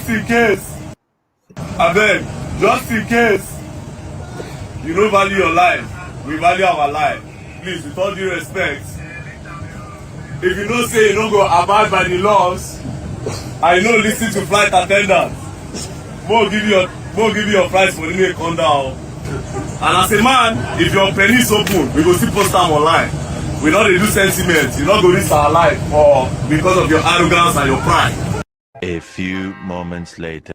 just in case, abeg, just in case you no value your life, we value our life. Please, with all due respect, if you know say you no go abide by the laws, I no lis ten to flight at ten dant, mo give you your price for the come down. And as a man, if your penny is open, we go still post am online. We no dey do sentiment. You no go risk our life or because of your arrogance and your pride. A few moments later.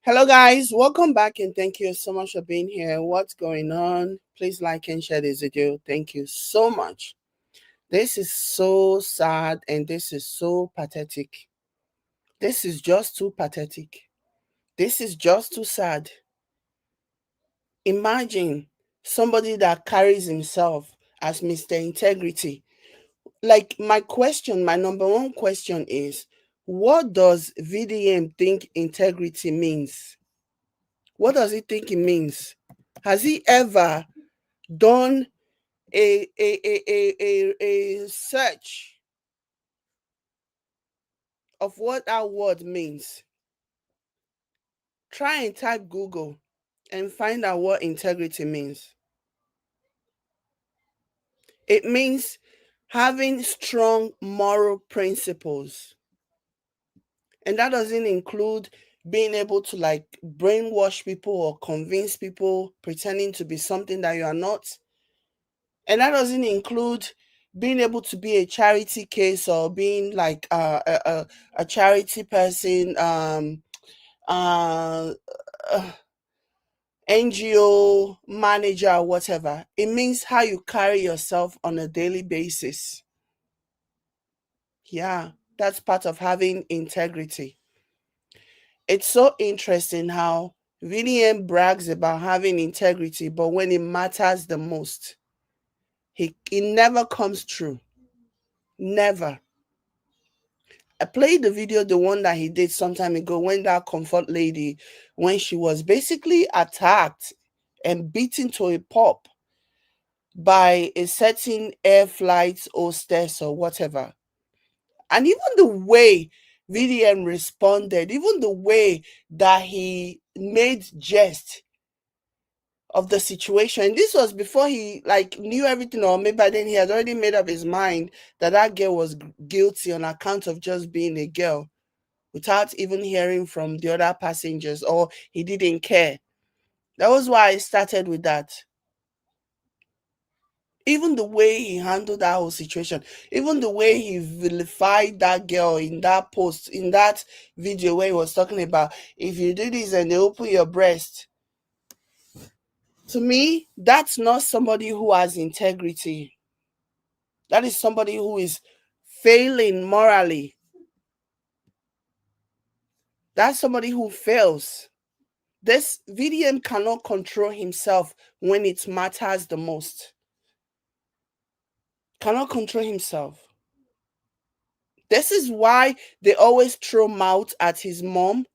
Hello guys, welcome back and thank you so much for being here. What's going on? Please like and share this video. Thank you so much. This is so sad and this is so pathetic. This is just too pathetic. This is just too sad. Imagine somebody that carries himself as Mr. Integrity. Like my number one question is, what does VDM think integrity means? What does he think it means? Has he ever done a search of what that word means? Try and type Google and find out what integrity means. It means having strong moral principles. And that doesn't include being able to like brainwash people or convince people pretending to be something that you are not. And that doesn't include being able to be a charity case or being like a charity person, NGO manager or whatever. It means how you carry yourself on a daily basis. Yeah, that's part of having integrity. It's so interesting how VDM brags about having integrity, but when it matters the most, it never comes true. Never. I played the video, the one that he did some time ago, when that comfort lady, when she was basically attacked and beaten to a pulp by a certain air flight hostess or whatever. And even the way VDM responded, even the way that he made jest of the situation. This was before he like knew everything, or maybe by then he had already made up his mind that that girl was guilty on account of just being a girl, without even hearing from the other passengers, or he didn't care. That was why I started with that. Even the way he handled that whole situation, even the way he vilified that girl in that post, in that video where he was talking about, if you do this and they open your breast. To me, that's not somebody who has integrity. That is somebody who is failing morally. That's somebody who fails. This VDM cannot control himself when it matters the most. Cannot control himself. This is why they always throw mouth at his mom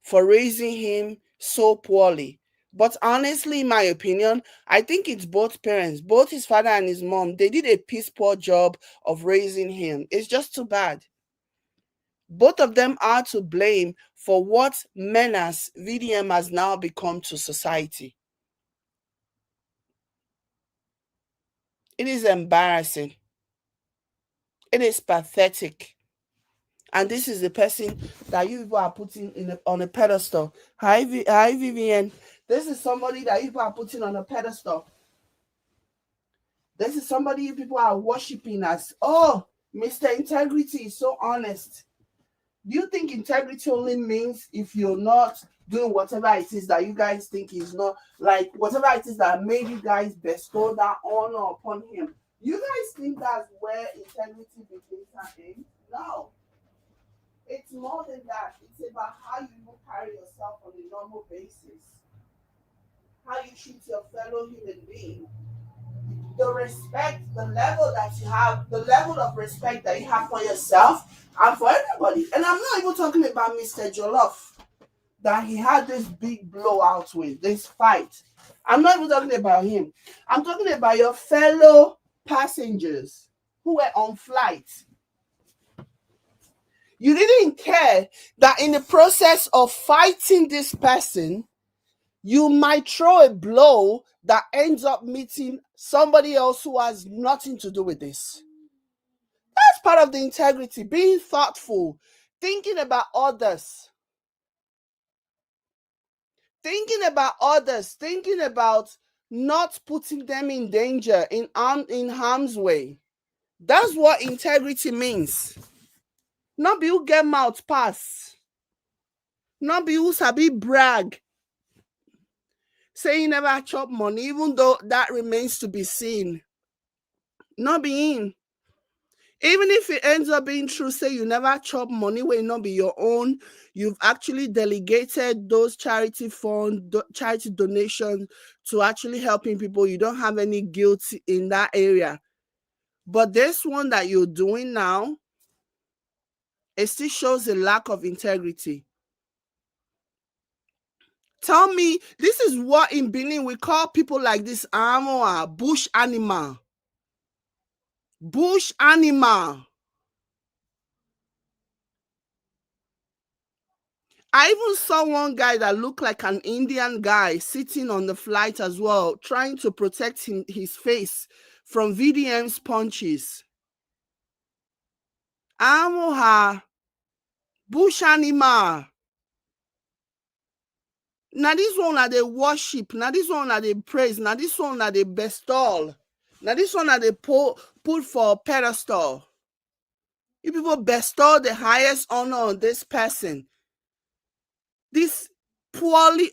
for raising him so poorly. But honestly, in my opinion, I think it's both parents, both his father and his mom. They did a piss poor job of raising him. It's just too bad. Both of them are to blame for what menace VDM has now become to society. It is embarrassing. It is pathetic. And this is the person that you people are putting on a pedestal. Hi, Vivian. This is somebody that you people are putting on a pedestal. This is somebody you people are worshiping as, oh, Mr. Integrity is so honest. Do you think integrity only means if you're not doing whatever it is that you guys think is not, like whatever it is that made you guys bestow that honor upon him? You guys think that's where integrity begins and ends? No. It's more than that. It's about how you carry yourself on a normal basis. how you treat your fellow human being, the respect, the level that you have, the level of respect that you have for yourself and for everybody. And I'm not even talking about Mr. Jollof that he had this big blowout with, this fight. I'm not even talking about him. I'm talking about your fellow passengers who were on flight. You didn't care that in the process of fighting this person, you might throw a blow that ends up meeting somebody else who has nothing to do with this. That's part of the integrity, being thoughtful, thinking about others, thinking about not putting them in danger, in harm's way. That's what integrity means. Not be who get mouth pass. Not be who sabi brag. Say you never chop money, even though that remains to be seen. Not being. Even if it ends up being true, say you never chop money will not be your own. You've actually delegated those charity fund, charity donations to actually helping people. You don't have any guilt in that area. But this one that you're doing now, it still shows a lack of integrity. Tell me, this is what in Benin we call people like this bush animal. Bush animal. I even saw one guy that looked like an Indian guy sitting on the flight as well, trying to protect his face from VDM's punches. Amoha, bush animal. Now this one are they worship, now this one are they praise, now this one are they bestall, now this one are they put for pedestal. You people bestow the highest honor on this person. This poorly.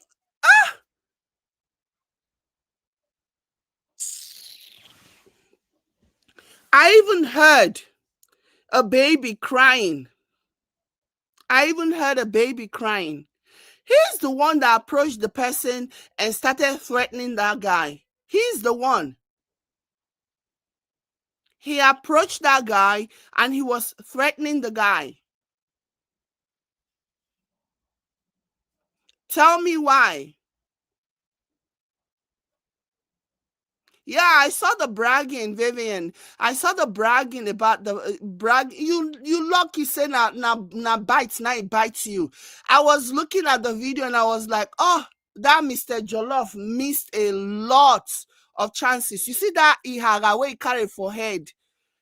I even heard a baby crying. He's the one that approached the person and started threatening that guy. He's the one. He approached that guy and he was threatening the guy. Tell me why. Yeah, I saw the bragging, Vivian. I saw the bragging about the brag. You lucky say na bites, now it bites you. I was looking at the video and I was like, oh, that Mr. Jollof missed a lot of chances. You see that Ihaga where he carried for head.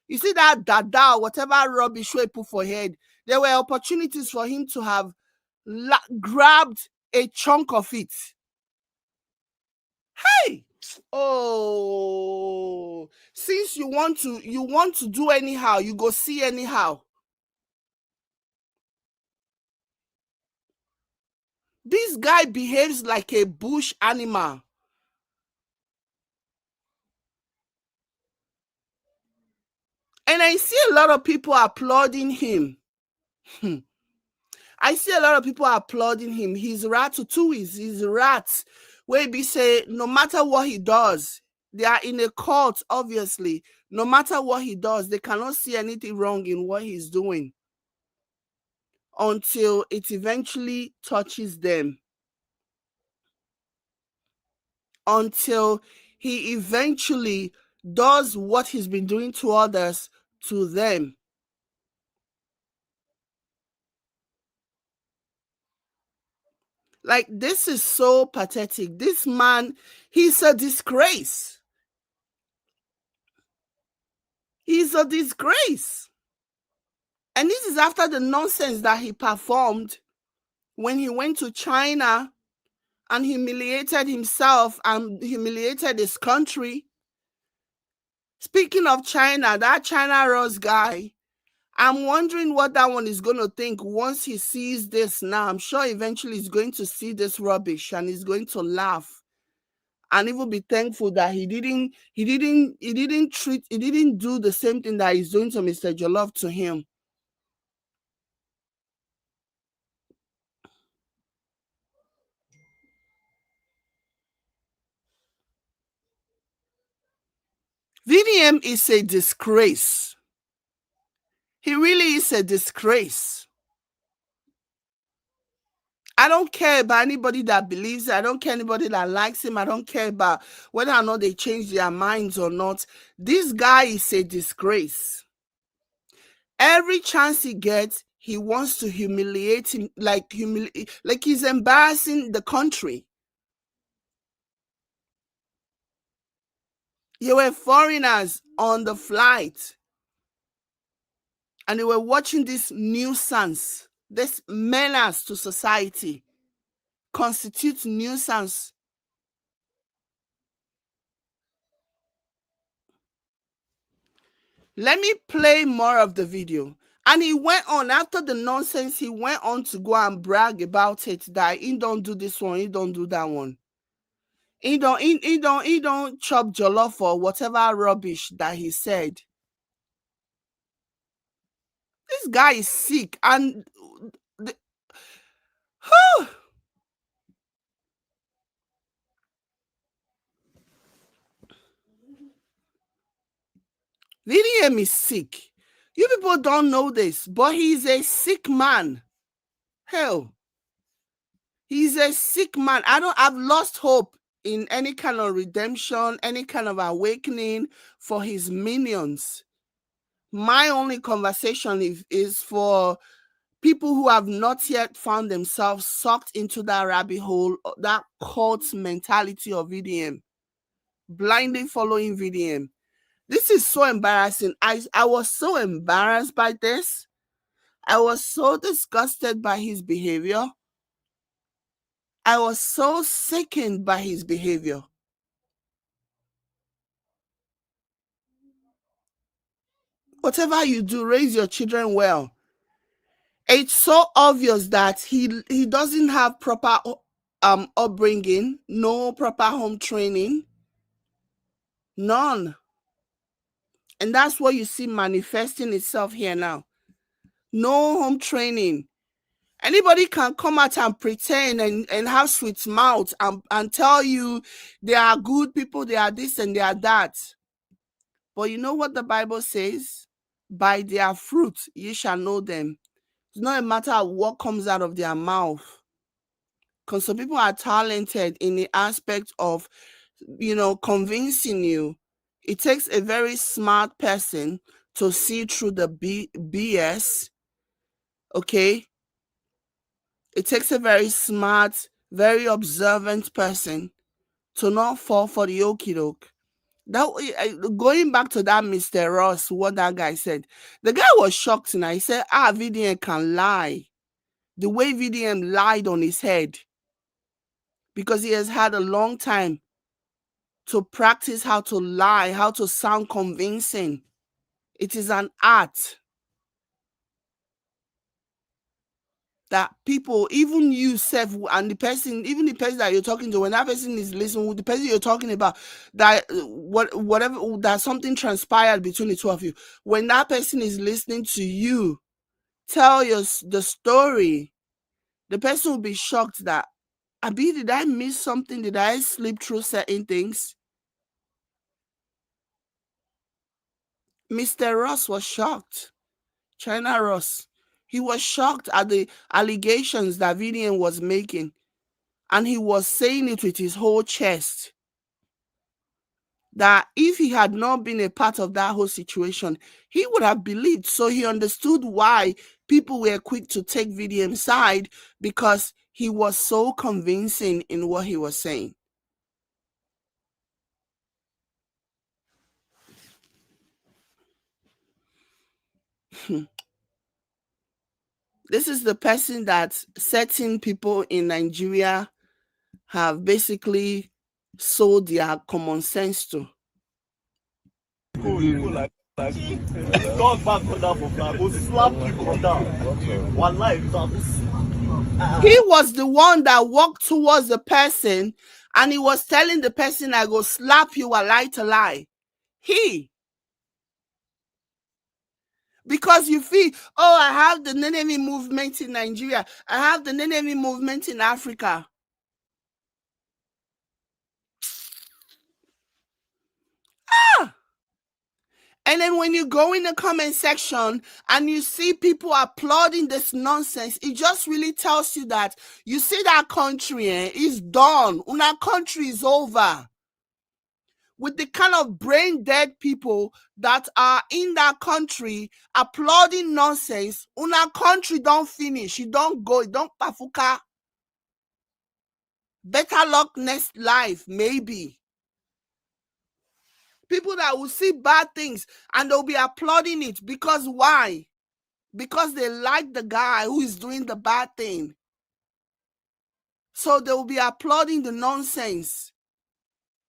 You see that dada, whatever rubbish he put for head. There were opportunities for him to have grabbed a chunk of it. Hey! Oh, since you want to do anyhow, you go see anyhow. This guy behaves like a bush animal. And I see a lot of people applauding him. I see a lot of people applauding him. He's ratatouille. He's rats. Where be say, no matter what he does, they are in a cult, obviously. No matter what he does, they cannot see anything wrong in what he's doing until it eventually touches them. Until he eventually does what he's been doing to others to them. Like, this is so pathetic. This man, he's a disgrace. He's a disgrace. And this is after the nonsense that he performed when he went to China and humiliated himself and humiliated his country. Speaking of China, that China Rose guy, I'm wondering what that one is going to think once he sees this now. I'm sure eventually he's going to see this rubbish and he's going to laugh and even be thankful that he didn't do the same thing that he's doing to Mr. Jollof to him. VDM is a disgrace. He really is a disgrace. I don't care about anybody that believes it. I don't care anybody that likes him. I don't care about whether or not they change their minds or not. This guy is a disgrace. Every chance he gets, he wants to humiliate him, like he's embarrassing the country. There were foreigners on the flight, and they were watching this nuisance, this menace to society, constitutes nuisance. Let me play more of the video. And he went on, after the nonsense, he went on to go and brag about it, that he don't do this one, he don't do that one. He don't chop jollof or whatever rubbish that he said. This guy is sick, and VDM is sick. You people don't know this, but he's a sick man. Hell, he's a sick man. I've lost hope in any kind of redemption, any kind of awakening for his minions. My only conversation is for people who have not yet found themselves sucked into that rabbit hole, that cult mentality of VDM, blindly following VDM. This is so embarrassing. I was so embarrassed by this. I was so disgusted by his behavior. I was so sickened by his behavior. Whatever you do, raise your children well. It's so obvious that he doesn't have proper upbringing, no proper home training, none. And that's what you see manifesting itself here now. No home training. Anybody can come out and pretend and have sweet mouth and tell you they are good people, they are this and they are that. But you know what the Bible says? By their fruit ye shall know them. It's not a matter of what comes out of their mouth. Because some people are talented in the aspect of, convincing you. It takes a very smart person to see through the BS. Okay? It takes a very smart, very observant person to not fall for the okie doke. Going back to that Mr. Ross, what that guy said, the guy was shocked now. He said, VDM can lie. The way VDM lied on his head, because he has had a long time to practice how to lie, how to sound convincing. It is an art that people, even you self, and the person that you're talking to, when that person is listening, the person you're talking about, that whatever, that something transpired between the two of you, when that person is listening to you tell the story, the person will be shocked that, Abi, did I miss something? Did I slip through certain things? Mr. Ross was shocked. China Ross. He was shocked at the allegations that VDM was making. And he was saying it with his whole chest. That if he had not been a part of that whole situation, he would have believed. So he understood why people were quick to take VDM's side, because he was so convincing in what he was saying. This is the person that certain people in Nigeria have basically sold their common sense to. He was the one that walked towards the person and he was telling the person, I go slap you a lie to lie. Because you feel, I have the Nenemi movement in Nigeria. I have the Nenemi movement in Africa. And then when you go in the comment section and you see people applauding this nonsense, it just really tells you that you see that country is done. Una country is over. With the kind of brain dead people that are in that country applauding nonsense, una country don't finish. It don't go. It don't pafuka. Better luck next life, maybe. People that will see bad things and they'll be applauding it because why? Because they like the guy who is doing the bad thing. So they will be applauding the nonsense,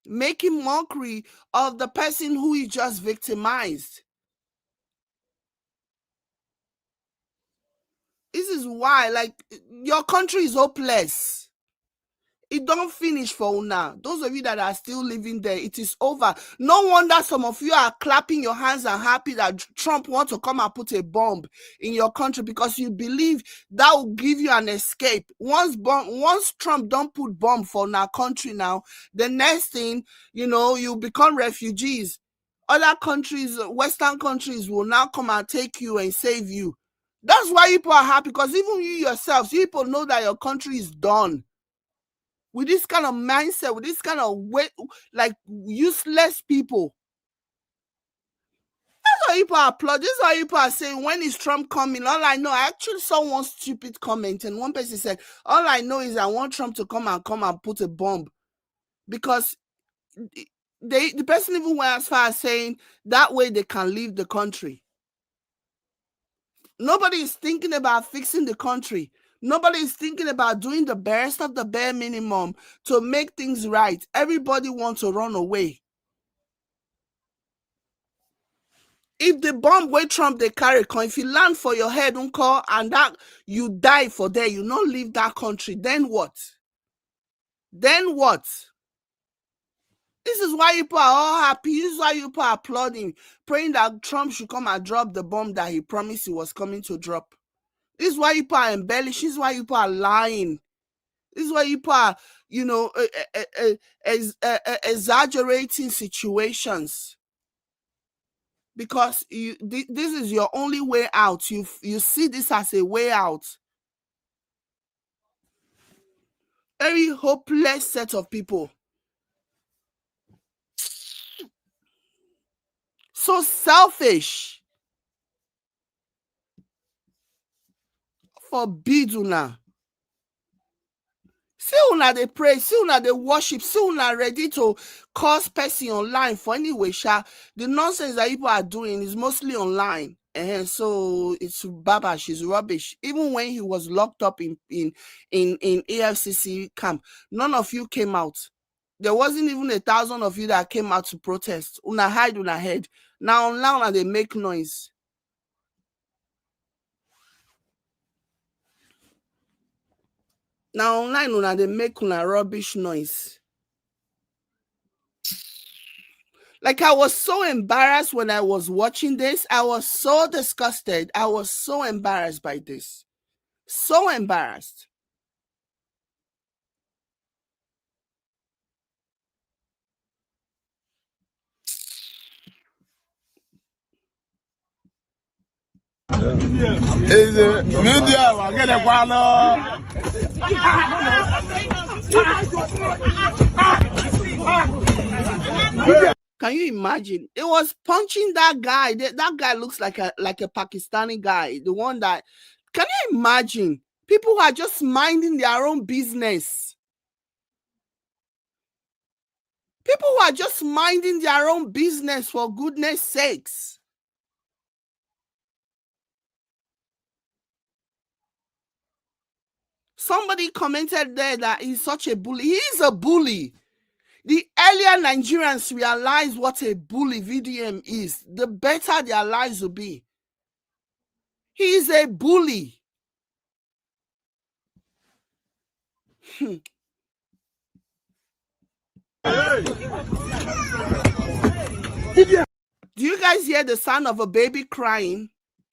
making mockery of the person who is just victimized. This is why, like, your country is hopeless. It don't finish for una. Those of you that are still living there, it is over. No wonder some of you are clapping your hands and happy that Trump wants to come and put a bomb in your country because you believe that will give you an escape. Once Trump don't put bomb for our country now, the next thing, you become refugees. Other countries, Western countries will now come and take you and save you. That's why people are happy, because even you yourselves, people know that your country is done. With this kind of mindset, with this kind of way, like useless people. That's why people applaud. This is why people are saying, when is Trump coming? All I know, I actually saw one stupid comment, and one person said, all I know is I want Trump to come and put a bomb. Because the person even went as far as saying that way they can leave the country. Nobody is thinking about fixing the country. Nobody is thinking about doing the best of the bare minimum to make things right. Everybody wants to run away. If the bomb where Trump they carry, if you land for your head, uncle, and that you die for there, you not leave that country, then what? Then what? This is why people are all happy. This is why people are applauding, praying that Trump should come and drop the bomb that he promised he was coming to drop. This is why people are embellishing. This is why people are lying. This is why people are, exaggerating situations. Because this is your only way out. You see this as a way out. Very hopeless set of people. So selfish. Forbid una. See una they pray, see una they worship, see una ready to cause person online for anyway. The nonsense that people are doing is mostly online. And so it's babash, it's rubbish. Even when he was locked up in AFCC camp, none of you came out. There wasn't even 1,000 of you that came out to protest. Una hide una head. Now they make noise. Now online una they make una rubbish noise. Like, I was so embarrassed when I was watching this. I was so disgusted. I was so embarrassed by this. So embarrassed. Can you imagine? It was punching that guy. That guy looks like a Pakistani guy. The one that, can you imagine? People who are just minding their own business. People who are just minding their own business, for goodness sakes. Somebody commented there that he's such a bully. He is a bully. The earlier Nigerians realize what a bully VDM is, the better their lives will be. He is a bully. Do you guys hear the sound of a baby crying?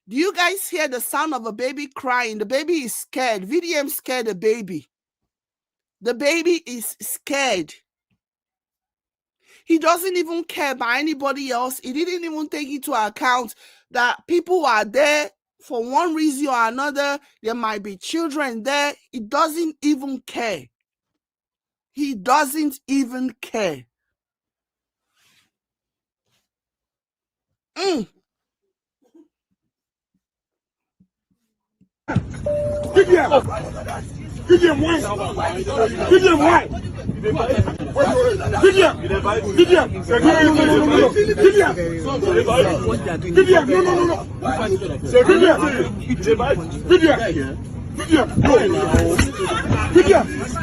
Do you guys hear the sound of a baby crying? The baby is scared. VDM scared the baby. The baby is scared. He doesn't even care about anybody else. He didn't even take into account that people are there for one reason or another. There might be children there. He doesn't even care. He doesn't even care. VDM wine. VDM wine. VDM. VDM.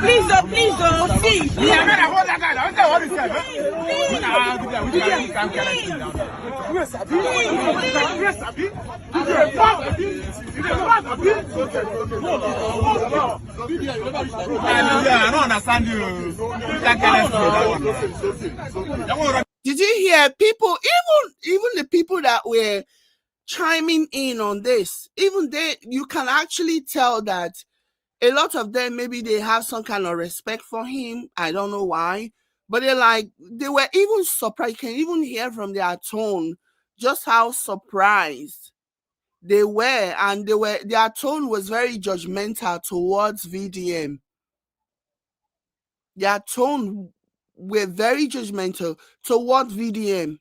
Please, see. I don't understand you. Did you hear people, even the people that were chiming in on this, even they, you can actually tell that a lot of them, maybe they have some kind of respect for him. I don't know why, but they were even surprised. You can even hear from their tone just how surprised they were, and their tone was very judgmental towards VDM. Their tone were very judgmental towards VDM.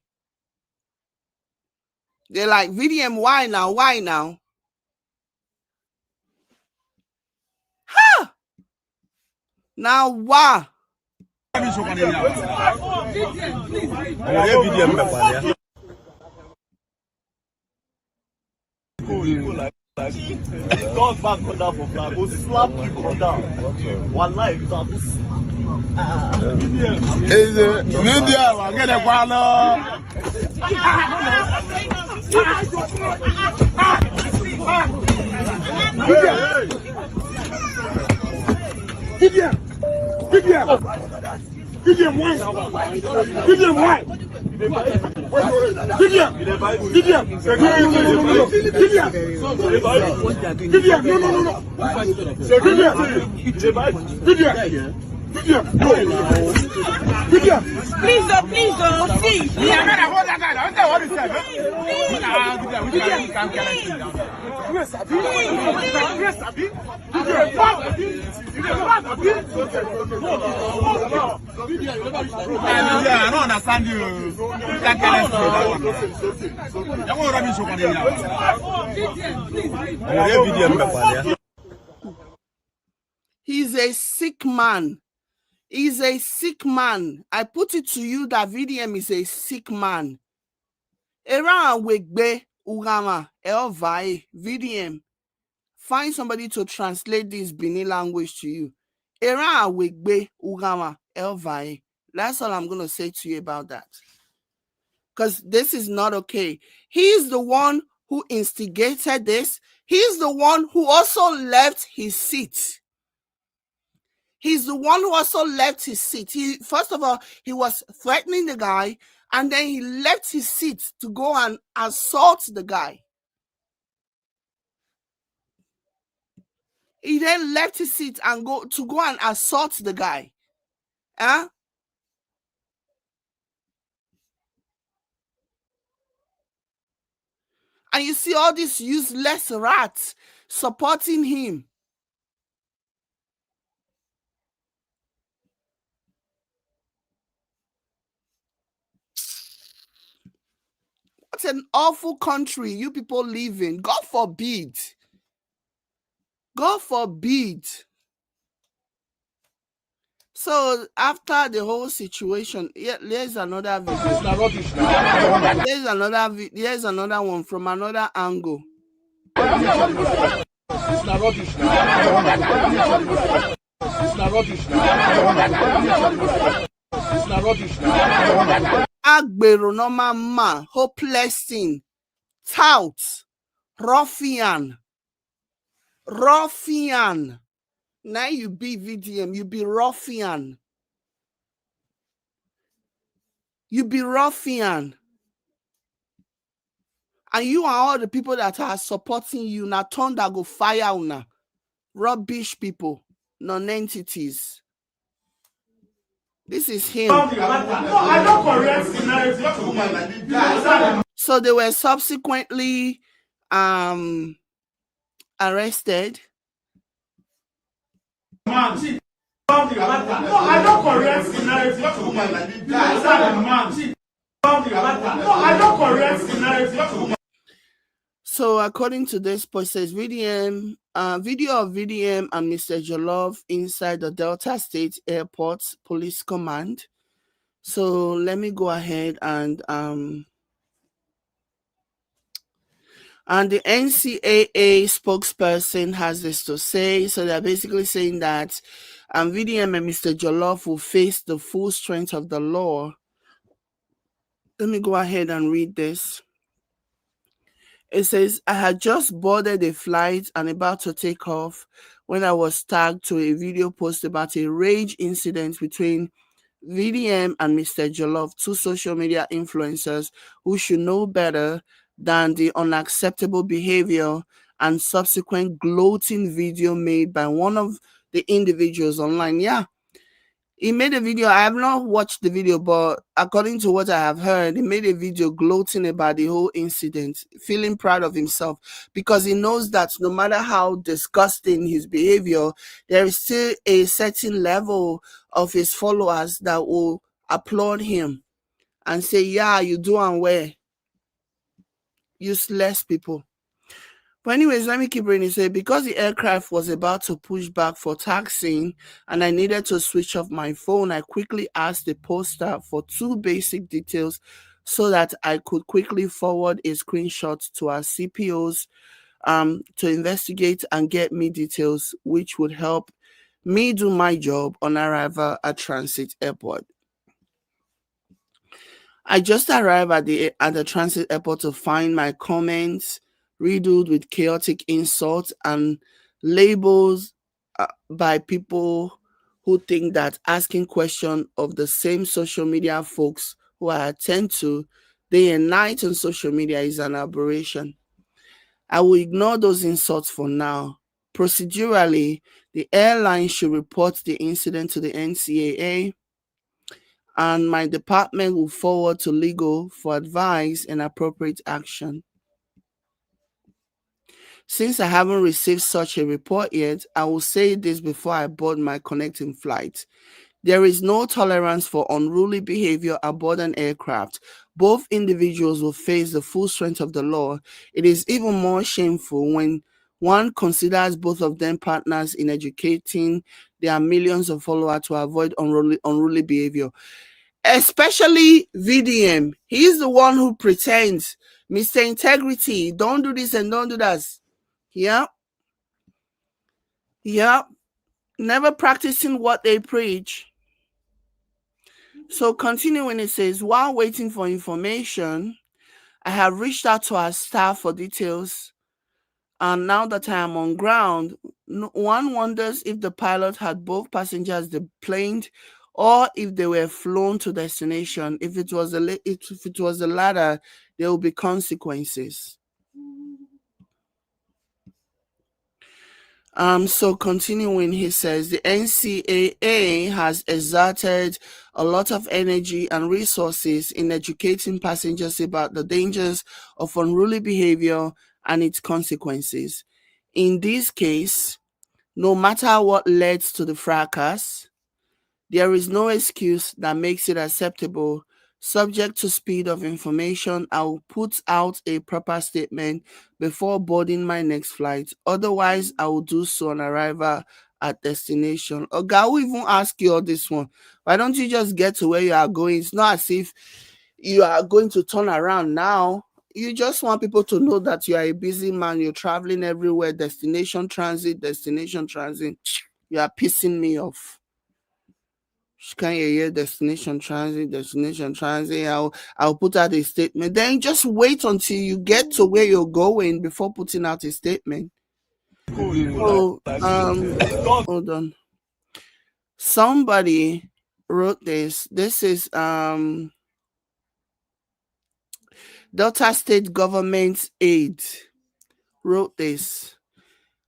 They're like, VDM, why now? Why now? Huh? Now why? Dog back on that for flag, go slap you on down. One life, you have to Is it India? I'm gonna VDM wine. VDM wine. Please, see. I don't understand you. He's a sick man. He's a sick man. I put it to you that VDM is a sick man. Era wegbe ugama elvai VDM. Find somebody to translate this Benin language to you. Era wegbe ugama elvai. That's all I'm gonna say to you about that. Because this is not okay. He's the one who instigated this. He's the one who also left his seat. He's the one who also left his seat. First of all, he was threatening the guy, and then he left his seat to go and assault the guy. He then left his seat and go and assault the guy. Huh? And you see all these useless rats supporting him. What an awful country you people live in. God forbid. God forbid. So after the whole situation, there's another video. There's another one from another angle. Agbero no mama, hopeless thing, tout, ruffian. Now you be VDM, you be ruffian. You be ruffian. And you are all the people that are supporting you. Now turn that go fire una. Rubbish people, non-entities. This is him. No, I don't correct the narrative. So they were subsequently arrested. Man, see, no, I don't correct the narrative. Man, see, no, I don't correct the narrative. So according to this post, says video of VDM and Mr. Jollof inside the Delta State Airport Police Command. So let me go ahead and the NCAA spokesperson has this to say. So they're basically saying that VDM and Mr. Jollof will face the full strength of the law. Let me go ahead and read this. It says, I had just boarded a flight and about to take off when I was tagged to a video post about a rage incident between VDM and Mr. Jollof, two social media influencers who should know better than the unacceptable behavior and subsequent gloating video made by one of the individuals online. Yeah, he made a video. I have not watched the video, but according to what I have heard, he made a video gloating about the whole incident, feeling proud of himself because he knows that no matter how disgusting his behavior, there is still a certain level of his followers that will applaud him and say, yeah, you do and well. Useless people. But anyways, let me keep reading. Say, because the aircraft was about to push back for taxiing and I needed to switch off my phone, I quickly asked the poster for 2 basic details so that I could quickly forward a screenshot to our CPOs to investigate and get me details, which would help me do my job on arrival at Transit Airport. I just arrived at the Transit Airport to find my comments riddled with chaotic insults and labels by people who think that asking questions of the same social media folks who I attend to day and night on social media is an aberration. I will ignore those insults for now. Procedurally, the airline should report the incident to the NCAA, and my department will forward to legal for advice and appropriate action. Since I haven't received such a report yet, I will say this before I board my connecting flight. There is no tolerance for unruly behavior aboard an aircraft. Both individuals will face the full strength of the law. It is even more shameful when one considers both of them partners in educating their millions of followers to avoid unruly behavior. Especially VDM. He's the one who pretends, Mr. Integrity, don't do this and don't do that. Yeah. Never practicing what they preach. So continuing, it says, while waiting for information, I have reached out to our staff for details. And now that I am on ground, one wonders if the pilot had both passengers deplaned or if they were flown to destination. If it was the latter, there will be consequences. So continuing, he says, the NCAA has exerted a lot of energy and resources in educating passengers about the dangers of unruly behavior and its consequences. In this case, no matter what led to the fracas, there is no excuse that makes it acceptable. Subject to speed of information, I will put out a proper statement before boarding my next flight. Otherwise, I will do so on arrival at destination. Oga will even ask you all this one. Why don't you just get to where you are going? It's not as if you are going to turn around now. You just want people to know that you are a busy man. You're traveling everywhere. Destination transit. You are pissing me off. Can you hear destination transit? I'll put out a statement. Then just wait until you get to where you're going before putting out a statement. Oh, hold on. Somebody wrote this. This is Delta State Government Aid wrote this.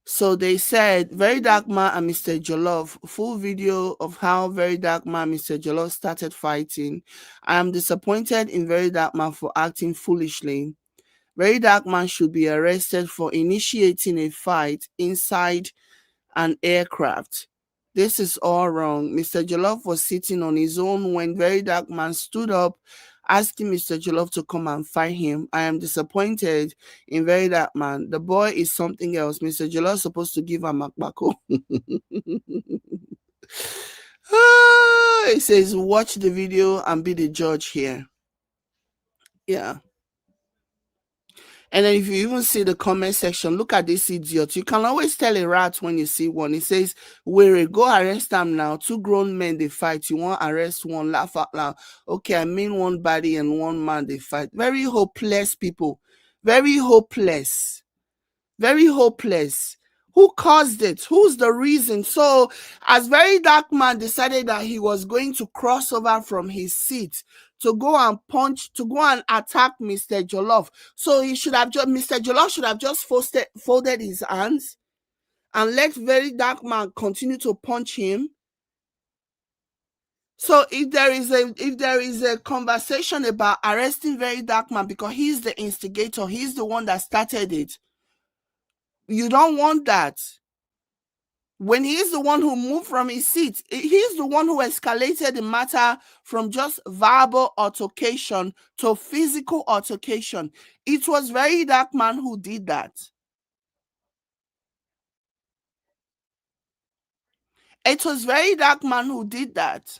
So they said VeryDarkMan and Mr. Jollof, full video of how VeryDarkMan and Mr. Jollof started fighting. I am disappointed in VeryDarkMan for acting foolishly. VeryDarkMan should be arrested for initiating a fight inside an aircraft. This is all wrong. Mr. Jollof was sitting on his own when VeryDarkMan stood up asking Mr. Jollof to come and fight him. I am disappointed in VeryDarkMan. The boy is something else. Mr. Jollof is supposed to give him a makbako. It says, watch the video and be the judge here. Yeah. And then if you even see the comment section, look at this idiot. You can always tell a rat when you see one. It says, "Where go arrest them now. Two grown men they fight. You want arrest one, laugh out loud. Okay, I mean one body and one man they fight." Very hopeless people. Very hopeless. Very hopeless. Who caused it? Who's the reason? So, as VeryDarkMan decided that he was going to cross over from his seat to go and punch, to go and attack Mr. Jollof. So he should have just, Mr. Jollof should have just folded his hands and let VeryDarkMan continue to punch him. So if there is a conversation about arresting VeryDarkMan because he's the instigator, he's the one that started it, you don't want that. When he's the one who moved from his seat, he's the one who escalated the matter from just verbal altercation to physical altercation. It was VeryDarkMan who did that. It was VeryDarkMan who did that.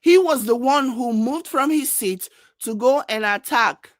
He was the one who moved from his seat to go and attack.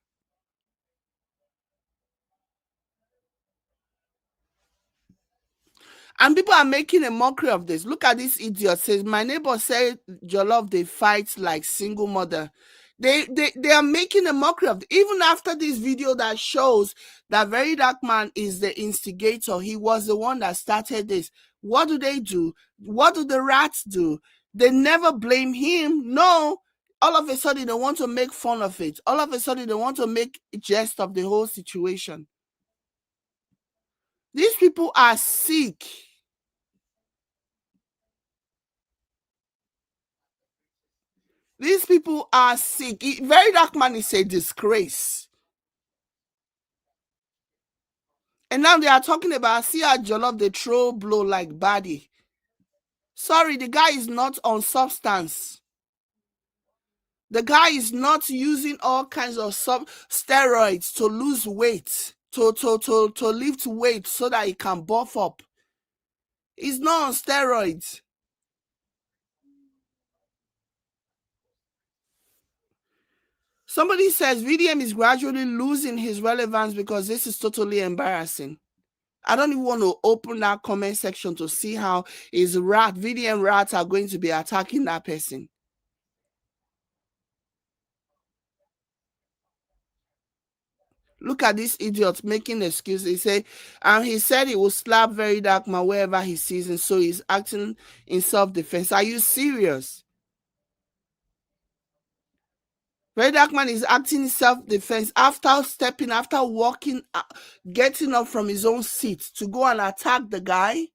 And people are making a mockery of this. Look at this idiot. Says, my neighbor said Jollof, they fight like single mother. They are making a mockery of it. Even after this video that shows that VeryDarkMan is the instigator, he was the one that started this. What do? What do the rats do? They never blame him. No. All of a sudden, they want to make fun of it. All of a sudden, they want to make a jest of the whole situation. These people are sick. These people are sick. VeryDarkMan is a disgrace. And now they are talking about, see how Jollof, they throw blow like body. Sorry, the guy is not on substance. The guy is not using all kinds of steroids to lose weight, to lift weight so that he can buff up. He's not on steroids. Somebody says VDM is gradually losing his relevance because this is totally embarrassing. I don't even want to open that comment section to see how his VDM rats are going to be attacking that person. Look at this idiot making excuses. He said he will slap VeryDarkMan wherever he sees him, so he's acting in self-defense. Are you serious? VeryDarkMan is acting in self-defense after walking, getting up from his own seat to go and attack the guy.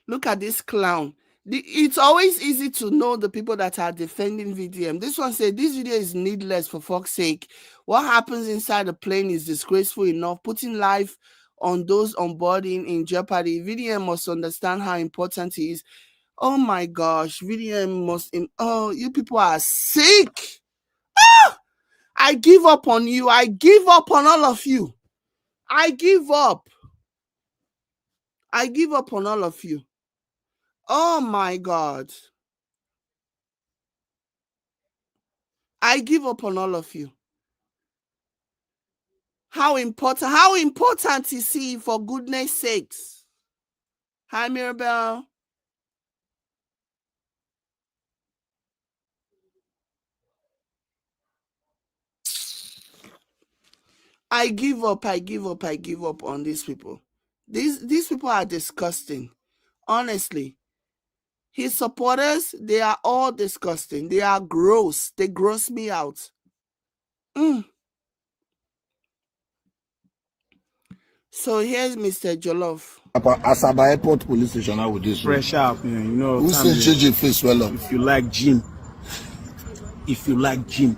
Look at this clown. It's always easy to know the people that are defending VDM. This one said, this video is needless, for fuck's sake. What happens inside the plane is disgraceful enough. Putting life on those on boarding in jeopardy. VDM must understand how important it is. Oh my gosh, VDM must... Oh, you people are sick. I give up on you. I give up on all of you. I give up. I give up on all of you. Oh my God. I give up on all of you. How important is he, for goodness sakes? Hi, Mirabelle. I give up on these people. These people are disgusting. Honestly. His supporters, they are all disgusting. They are gross. They gross me out. So here's Mr. Jollof. Asaba Airport Police Station, how would this Fresh up, man. You know, who said JJ face well up? if you like gym,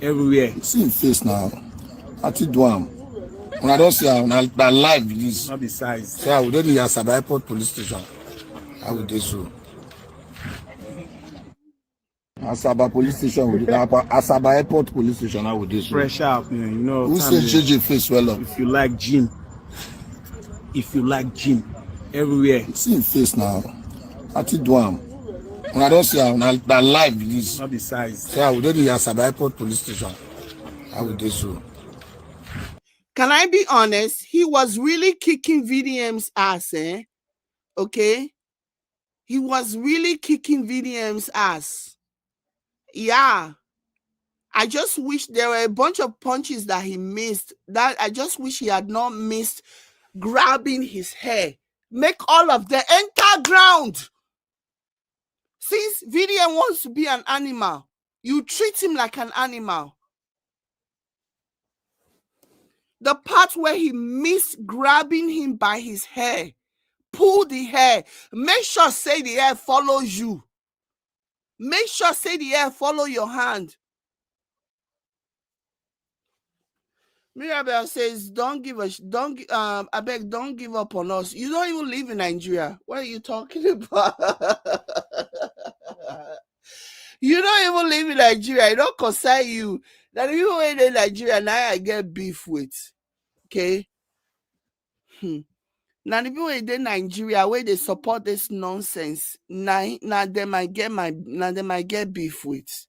everywhere. See him face now. I think do am. When I don't see him, na live this. Not the size. So I would do the Asaba Airport Police Station. How would this so? Asaba Police Station, Asaba Airport Police Station, how would this so? Fresh up, man. You know, who said JJ face well up? if you like gym, everywhere. See him face now. I think do am. When I don't see him, na live this. Not the size. So I would do the Asaba Airport Police Station. How would this so? Can I be honest? He was really kicking VDM's ass, eh? Okay? He was really kicking VDM's ass. Yeah. I just wish there were a bunch of punches that he missed. That I just wish he had not missed grabbing his hair. Make all of them enter ground. Since VDM wants to be an animal, you treat him like an animal. The part where he missed grabbing him by his hair, pull the hair. Make sure say the hair follows you. Make sure say the hair follow your hand. Mirabel says, don't give up on us. You don't even live in Nigeria. What are you talking about? You don't even live in Nigeria. It don't concern you. That you ain't in Nigeria, now I get beef with. Okay? Now the people in Nigeria where they support this nonsense, now they might get beef with.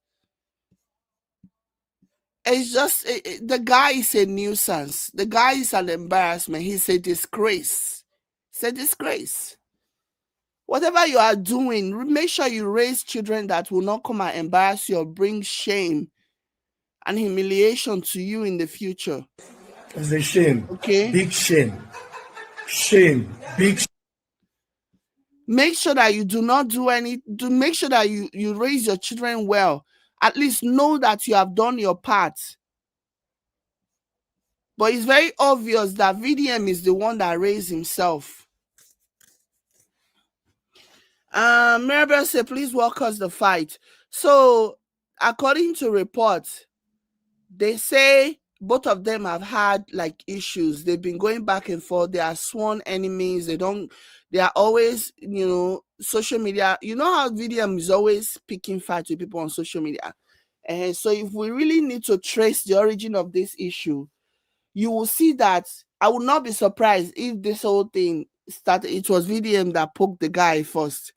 It's just the guy is a nuisance. The guy is an embarrassment. He's a disgrace. It's a disgrace. Whatever you are doing, make sure you raise children that will not come and embarrass you or bring shame and humiliation to you in the future. It's a shame. Okay? Big shame. Shame. Big shame. Make sure that you do not do make sure that you raise your children well. At least know that you have done your part. But it's very obvious that VDM is the one that raised himself. Maribel said, please walk us the fight. So, according to reports, they say both of them have had like issues. They've been going back and forth. They are sworn enemies. They are always, social media. You know how VDM is always picking fights with people on social media. And so if we really need to trace the origin of this issue, you will see that I would not be surprised if this whole thing started. It was VDM that poked the guy first.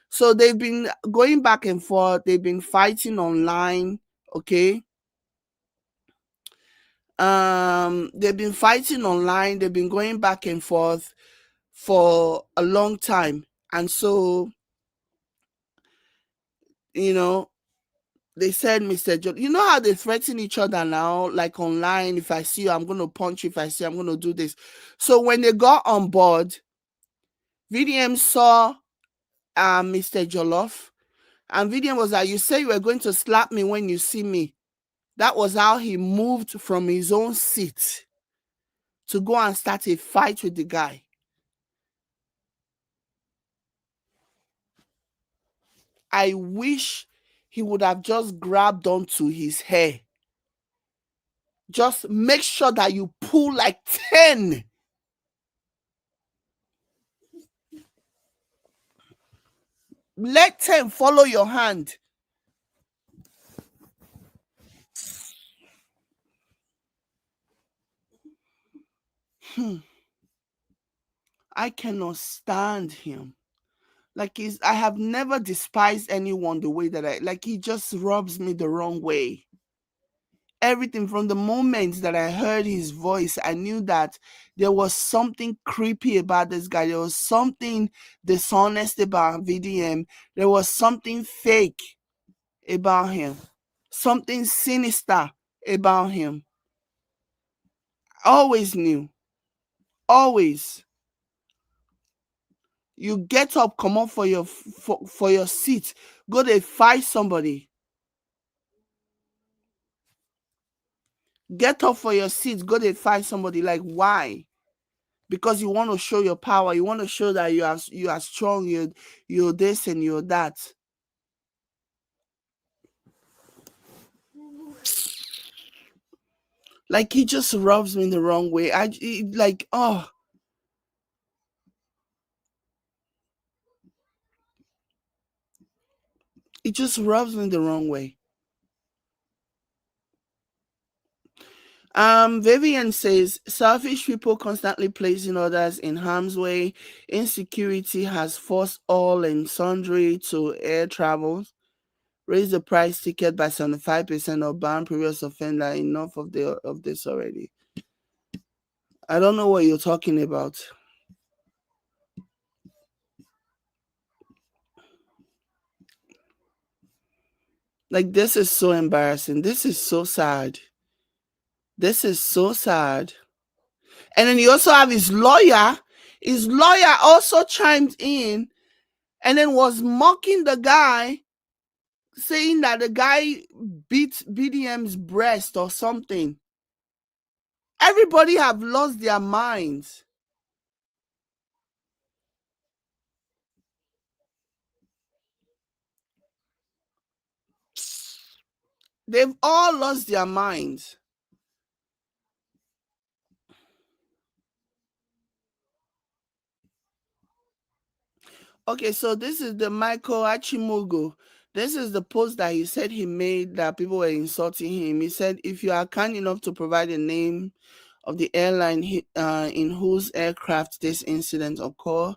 So they've been going back and forth. They've been fighting online. Okay. They've been fighting online. They've been going back and forth for a long time. And so, they said, Mr. John, you know how they threaten each other now, like online, if I see you, I'm going to punch you. If I see you, I'm going to do this. So when they got on board, VDM saw Mr. Jollof, and VDM was like, you say you were going to slap me when you see me. That was how he moved from his own seat to go and start a fight with the guy. I wish he would have just grabbed onto his hair. Just make sure that you pull like 10. Let 10 follow your hand. I cannot stand him. Like I have never despised anyone the way that he just rubs me the wrong way. Everything from the moment that I heard his voice, I knew that there was something creepy about this guy. There was something dishonest about VDM. There was something fake about him. Something sinister about him. Always knew. Always. You get up, come on for your seat, go to fight somebody. Get up for your seat, go to fight somebody. Like, why? Because you want to show your power. You want to show that you are strong. You're this and you're that. Like, he just rubs me the wrong way. It just rubs me the wrong way. Vivian says, selfish people constantly placing others in harm's way. Insecurity has forced all and sundry to air travels. Raise the price ticket by 75% or ban previous offender. Enough of this already. I don't know what you're talking about. Like, this is so embarrassing. This is so sad. This is so sad. And then you also have his lawyer. His lawyer also chimed in and then was mocking the guy, saying that the guy beat BDM's breast or something. Everybody have lost their minds. They've all lost their minds. Okay, so this is the Michael Achimogo. This is the post that he said he made that people were insulting him. He said, if you are kind enough to provide the name of the airline in whose aircraft this incident occurred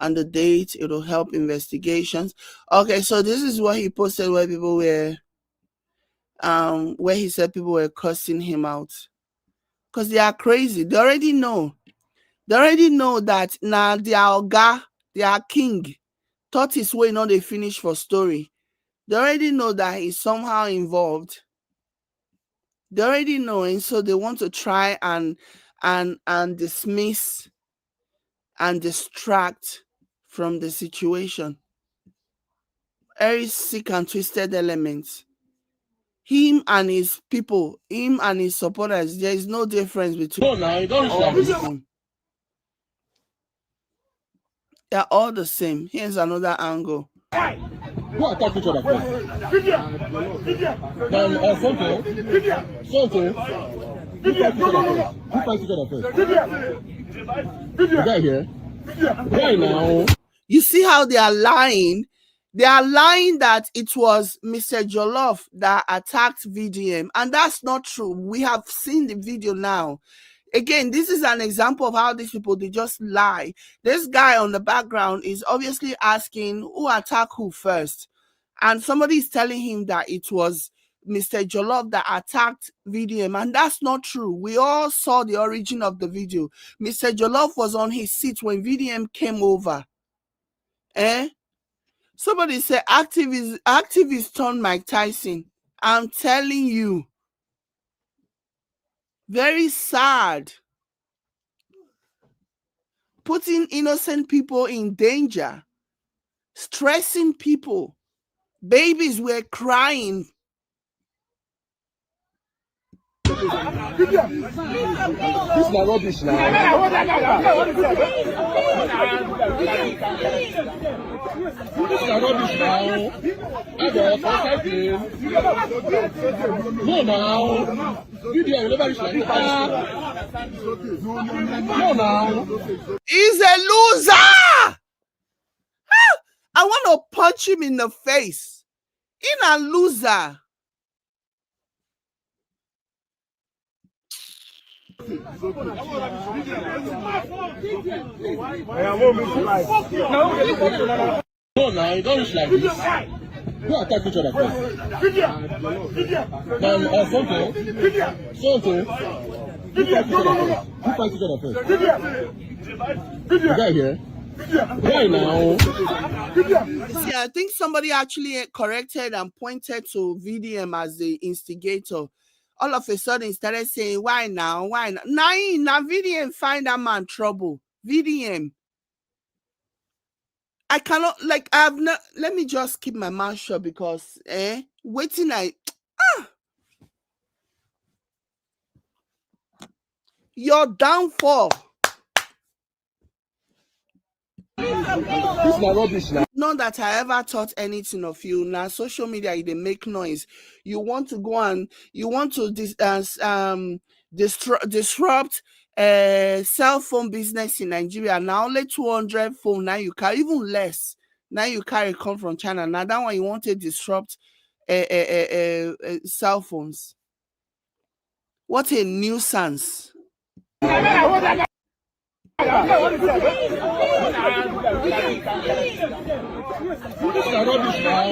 and the date, it will help investigations. Okay, so this is what he posted where people were, where he said people were cursing him out. Because they are crazy. They already know. They already know that now they are Oga, they are king. Thought his way, not they finish for story. They already know that he's somehow involved. They already know, and so they want to try and dismiss and distract from the situation. Very sick and twisted elements. Him and his people, him and his supporters, there is no difference between all of them. They're all the same. Here's another angle. Who attacked each other first? Something. Who fights each other first? The guy here. Why now? You see how they are lying? They are lying that it was Mr. Jollof that attacked VDM, and that's not true. We have seen the video now. Again, this is an example of how these people, they just lie. This guy on the background is obviously asking who attacked who first. And somebody is telling him that it was Mr. Jollof that attacked VDM. And that's not true. We all saw the origin of the video. Mr. Jollof was on his seat when VDM came over. Somebody said activist turned Mike Tyson. I'm telling you. Very sad. Putting innocent people in danger. Stressing people. Babies were crying. This is not rubbish now. This is not rubbish now. No now. No now. He's a loser. I want to punch him in the face. He's a loser. No, now you don't reach like this. Who attacked each other first? Something. Who fights each other first? The guy here. Why now? See, I think somebody actually corrected and pointed to VDM as the instigator All of a sudden he started saying, why now? Why now? Now VDM find that man trouble. VDM. I cannot, like, I've not, let me just keep my mouth shut because, waiting, your downfall. This is rubbish now. Not that I ever thought anything of you. Now, social media, they make noise. You want to go and you want to disrupt cell phone business in Nigeria. Now only 200 phone. Now you carry even less. Now you carry come from China. Now that one you want to disrupt cell phones. What a nuisance. This is rubbish now.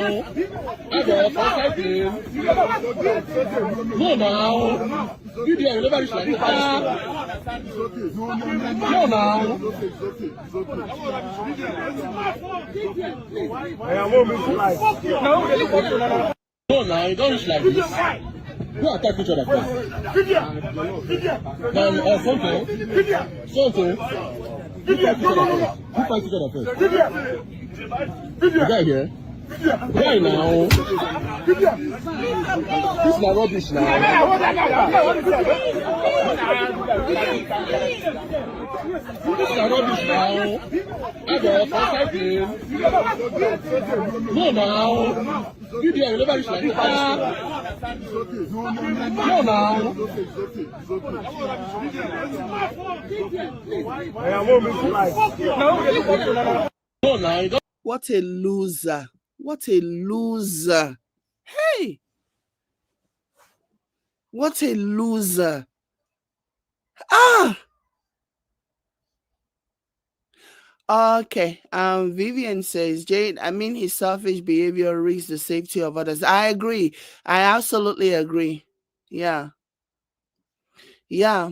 No now. VDM will never reach like that. No now. No now, you don't reach like this. Who attack each other first? Now, something. Who fight each other first? The guy here. Why now? This is rubbish now. This is rubbish now. No now. VDM will never reach like that. No now. No now. What a loser. What a loser. Hey. What a loser. Ah. Okay. Vivian says, Jade, I mean his selfish behavior risks the safety of others. I agree. I absolutely agree. Yeah. Yeah.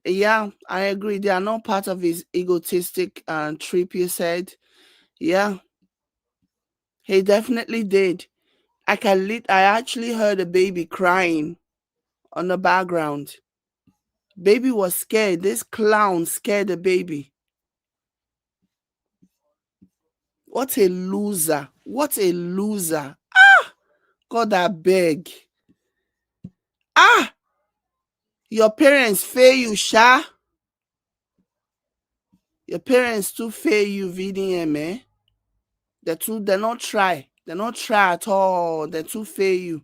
Yeah, I agree. They are not part of his egotistic trip, you said. Yeah. He definitely did. I actually heard a baby crying on the background. Baby was scared. This clown scared the baby. What a loser. What a loser. Ah! God, I beg. Ah! Your parents fail you, Sha. Your parents too fail you, VDM, eh? They're not try. They're not try at all. They're too fail you.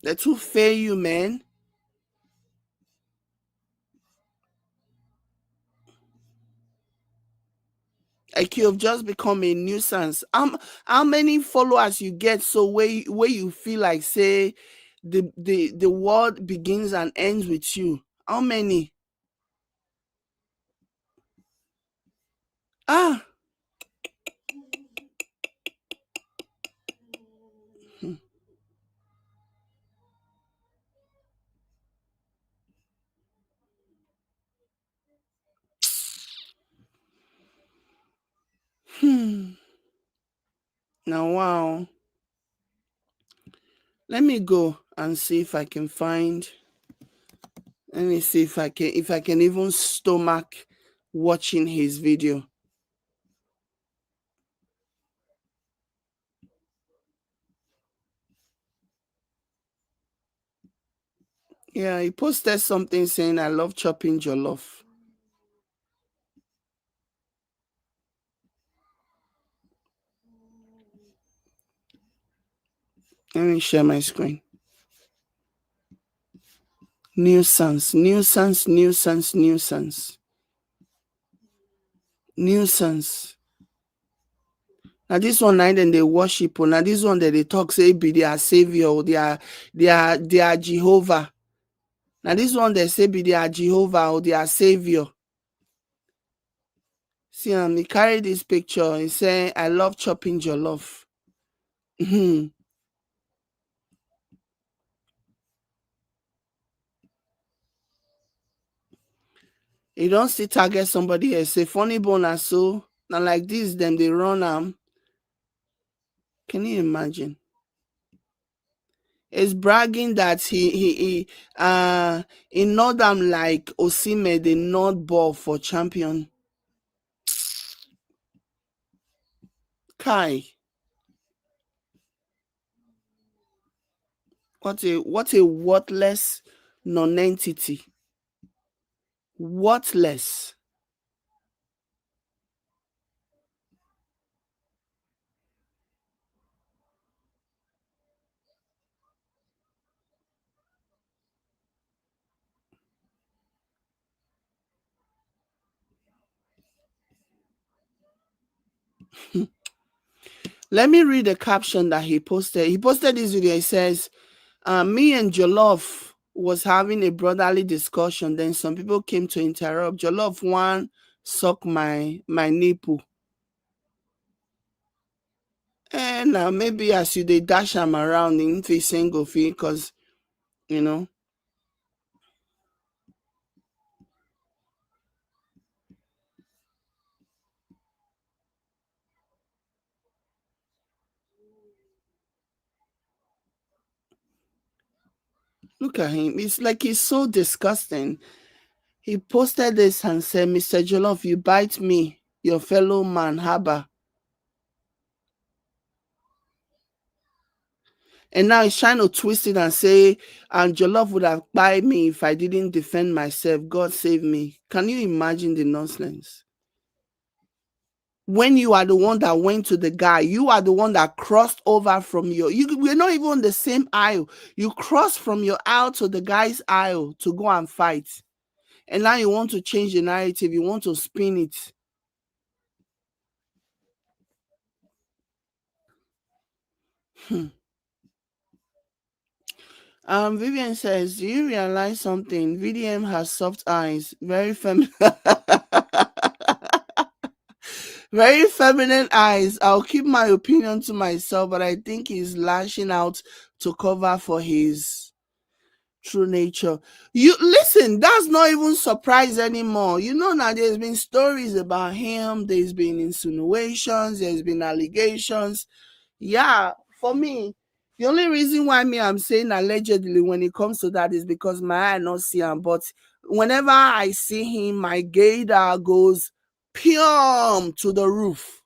They're too fail you, man. Like you have just become a nuisance. How many followers you get so where you feel like say the world begins and ends with you? How many? Ah. Now wow. Let me go and see if I can find. Let me see if I can even stomach watching his video. Yeah, he posted something saying, I love chopping jollof. Let me share my screen. Nuisance, nuisance, nuisance, nuisance. Nuisance. Now this one night and they worship. Now this one that they talk say be their savior, they are Jehovah. Now this one they say be their Jehovah or their savior. See, he carry this picture and say, I love chopping jollof. You don't see target somebody else. Say funny bone or so. Now like this, them they run. Can you imagine? It's bragging that he know them like Osime, the not ball for champion. Kai. What a worthless non-entity. Worthless. Let me read the caption that he posted. He posted this video. He says, me and Jollof was having a brotherly discussion. Then some people came to interrupt. Jollof one suck my nipple. And now maybe as you they dash him around in the single fee, because you know. Look at him. It's like he's so disgusting. He posted this and said, Mr. Jollof, you bite me, your fellow man, Haba. And now he's trying to twist it and say, and Jollof would have bite me if I didn't defend myself. God save me. Can you imagine the nonsense? When you are the one that went to the guy, you are the one that crossed over from we're not even on the same aisle. You crossed from your aisle to the guy's aisle to go and fight. And now you want to change the narrative. You want to spin it. Vivian says, do you realize something? VDM has soft eyes, very feminine. Very feminine eyes. I'll keep my opinion to myself, but I think he's lashing out to cover for his true nature. You listen, that's not even surprise anymore. You know now there's been stories about him, there's been insinuations, there's been allegations. Yeah, for me, the only reason why I'm saying allegedly when it comes to that is because my eye not see him. But whenever I see him, my gaydar goes pium to the roof.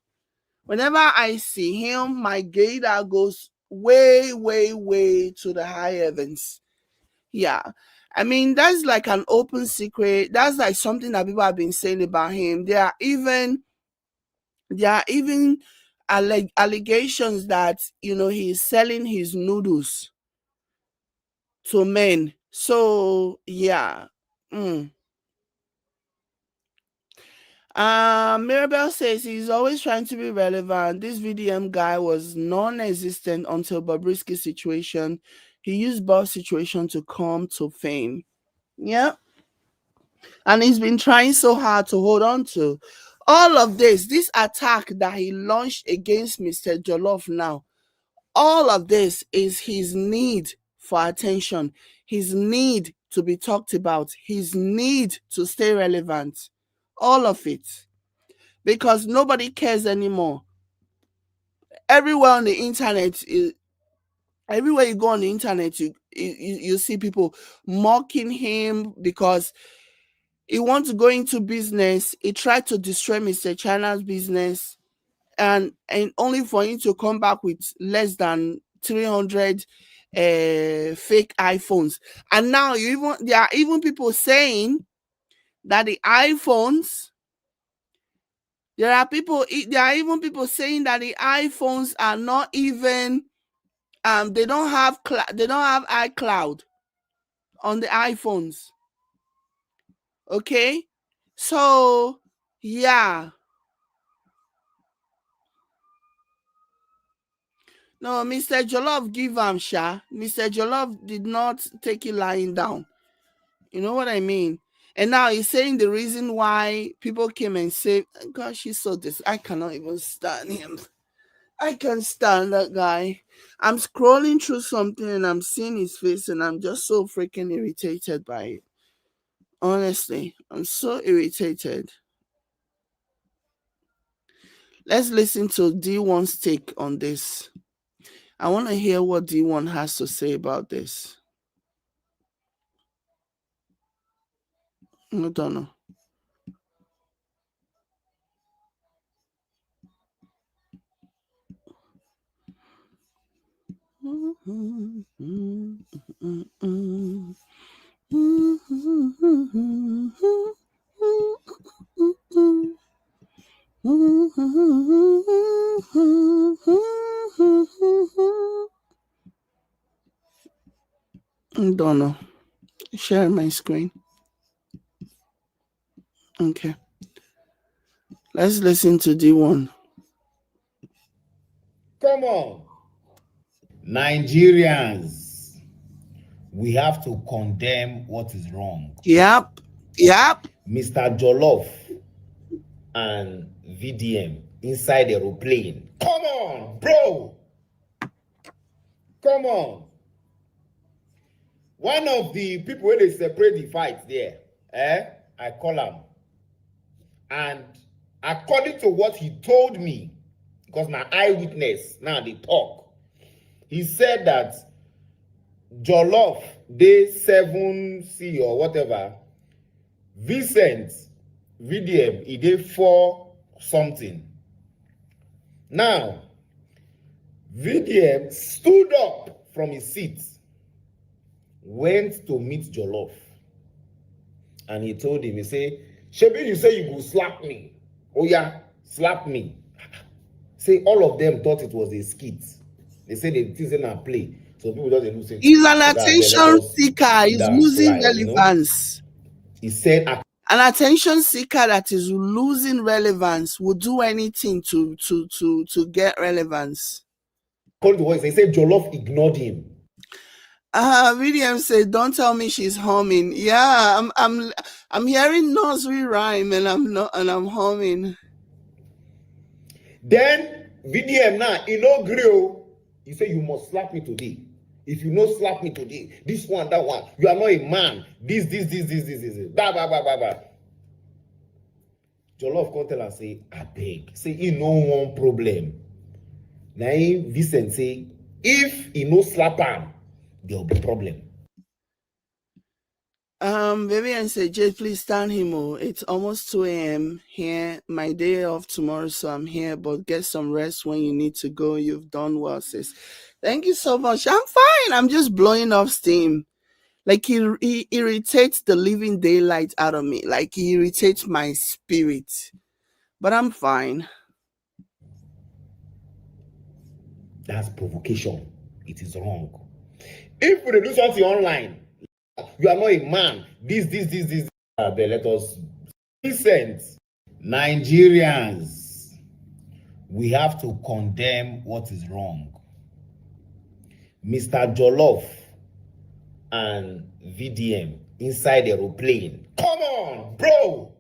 Whenever I see him, my gaydar goes way, way, way to the high heavens. Yeah. I mean, that's like an open secret. That's like something that people have been saying about him. There are even allegations that he's selling his noodles to men. So yeah. Mirabelle says he's always trying to be relevant. This VDM guy was non-existent until Bobrisky's situation. He used Bob's situation to come to fame. Yeah. And he's been trying so hard to hold on to all of this attack that he launched against Mr. Jollof now. All of this is his need for attention, his need to be talked about, his need to stay relevant. All of it. Because nobody cares anymore. Everywhere on the internet, everywhere you go on the internet, you see people mocking him because he wants to go into business. He tried to destroy Mr. China's business, and only for him to come back with less than 300 fake iPhones. And now there are even people saying that the iPhones. There are even people saying that the iPhones are not even they don't have iCloud on the iPhones. Okay? So, yeah. No, Mr. Jollof give him sha. Mr. Jollof did not take it lying down. You know what I mean? And now he's saying the reason why people came and say, gosh, he's so I cannot even stand him. I can't stand that guy. I'm scrolling through something and I'm seeing his face and I'm just so freaking irritated by it. Honestly, I'm so irritated. Let's listen to D1's take on this. I want to hear what D1 has to say about this. I don't know. I don't know. Share my screen. Okay. Let's listen to D1. Come on. Nigerians, we have to condemn what is wrong. Yep. Mr. Jollof and VDM inside the aeroplane. Come on, bro. Come on. One of the people where they separate the fights there, I call him. And according to what he told me, because my eyewitness, now they talk, he said that Jollof, day 7C or whatever, Vincent, VDM, he did 4 something. Now, VDM stood up from his seat, went to meet Jollof, and he told him, he said, Shebi, you say you will slap me. Oh yeah, slap me. Say all of them thought it was a skit. They said it isn't a play. So people just lose it. He's an attention seeker. He's losing relevance. He said an attention seeker that is losing relevance would do anything to get relevance. According to what they said, Jollof ignored him. William said, "Don't tell me she's humming." Yeah, I'm hearing nursery rhyme and I'm humming. Then VDM now, he no grill. He said, "You must slap me today. If you no slap me today, this one, that one, you are not a man. This. Blah, blah, blah, blah, blah." Jollof come tell and say, I beg. Say, he no one problem. Now, Vincent say, if he no slap him, there will be problem. Vivian said, Jay, please stand him. It's almost 2 a.m. here. My day off tomorrow, so I'm here, but get some rest when you need to go. You've done well, sis. Thank you so much. I'm fine. I'm just blowing off steam. Like, he irritates the living daylight out of me. Like, he irritates my spirit. But I'm fine. That's provocation. It is wrong. If we do something online, you are not a man. This. Let us listen. Nigerians, we have to condemn what is wrong. Mr. Jollof and VDM inside the aeroplane. Come on, bro.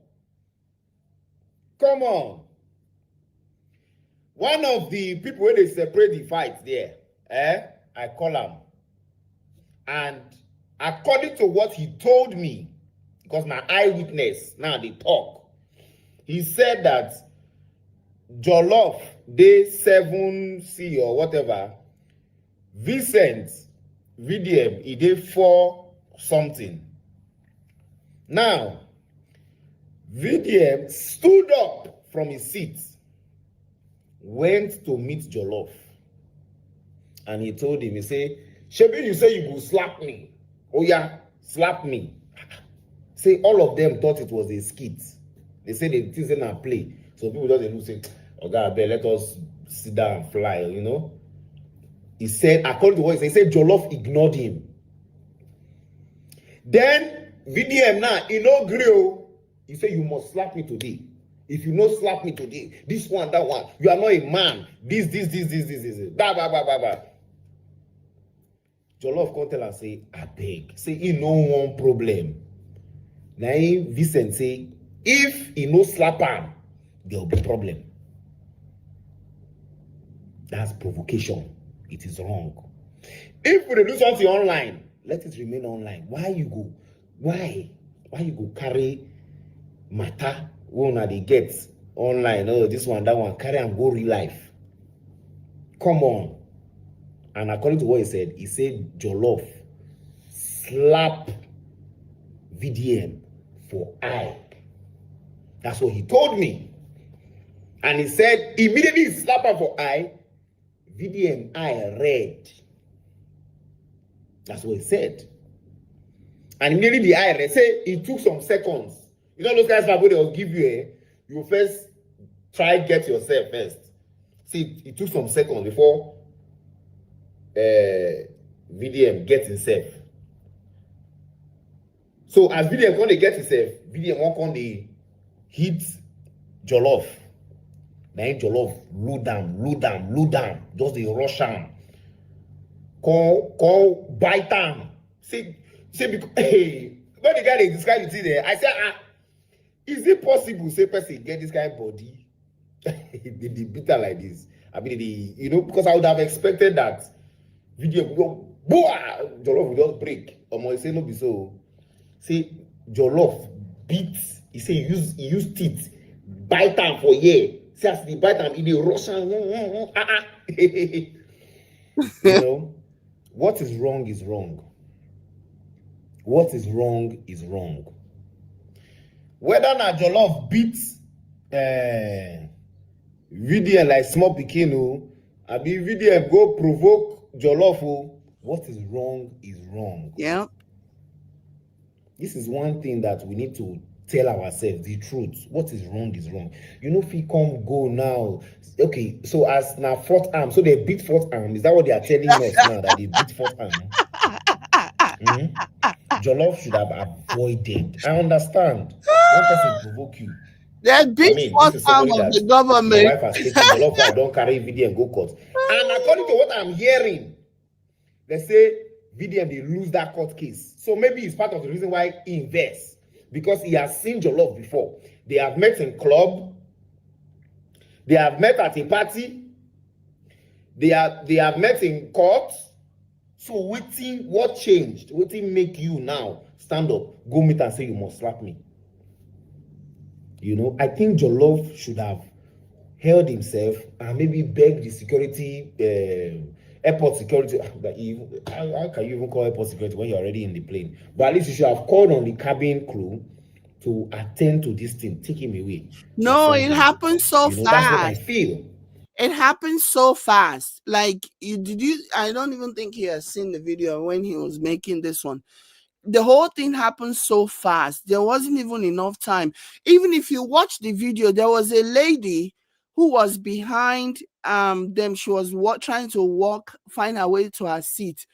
Come on. One of the people where they separate the fights there, I call him. And according to what he told me, because my eyewitness, now they talk, he said that Jollof, day 7C or whatever, Vincent, VDM, he did 4 something. Now, VDM stood up from his seat, went to meet Jollof, and he told him, he said, Shebi, you say you will slap me. Oh yeah, slap me. Say all of them thought it was a skit. They said it isn't a play. So people just lose it. Oh God, let us sit down and fly, you know. He said, according to what he said, Jollof ignored him. Then VDM now, he no grill. He said, you must slap me today. If you no slap me today, this one, that one, you are not a man. This. Blah, blah, blah, blah, blah. Jollof come tell and say, I beg. Say, he no one problem. Now, Vincent say, if he no slap him, there will be problem. That's provocation. It is wrong. If we do something online, let it remain online. Why you go? Why? Why you go carry matter when they get online? Oh, this one, that one, carry and go real life. Come on. And according to what he said Jollof slap VDM for eye. That's what he told me. And he said immediately he slapped her for eye, VDM eye red. That's what he said. And immediately the eye red. Say it took some seconds. You know those guys that will give you you first try get yourself first. See, it took some seconds before VDM gets himself. So as VDM when they get himself, VDM walk on the hit Jollof. Then Jollof load down. Just the rush am. Call bite am. See because hey, when the guy they describe it there, I said, is it possible say person get this kind of body? they beat her like this. I mean, because I would have expected that video would go, Jollof will just break. I say no be so. See, Jollof beats. He say he use teeth, bite am for year. See as the bite am, he rush am. You know, what is wrong is wrong. What is wrong is wrong. Whether na Jollof beats VDM like small pikin, I mean VDM go provoke Jollof. What is wrong is wrong. Yeah. This is one thing that we need to tell ourselves the truth. What is wrong is wrong. You know, if we come go now. Okay, so as now fourth arm, so they beat fourth arm. Is that what they are telling us now that they beat fourth arm? Jollof should have avoided. I understand. One person provoke you. They beat fourth arm of the government. My wife has taken Jollof, don't carry video and go court. And according to what I'm hearing, they say VDM they lose that court case. So maybe it's part of the reason why he invests. Because he has seen Jollof before. They have met in club. They have met at a party. They have met in court. So what changed? What make you now stand up, go meet and say you must slap me? You know, I think Jollof should have held himself and maybe begged the security, airport security. How can you even call airport security when you're already in the plane? But at least you should have called on the cabin crew to attend to this thing, take him away. No, it happened so fast. That's what I feel. It happened so fast. Like I don't even think he has seen the video when he was making this one. The whole thing happened so fast. There wasn't even enough time. Even if you watch the video, there was a lady who was behind them. She was trying to find her way to her seat.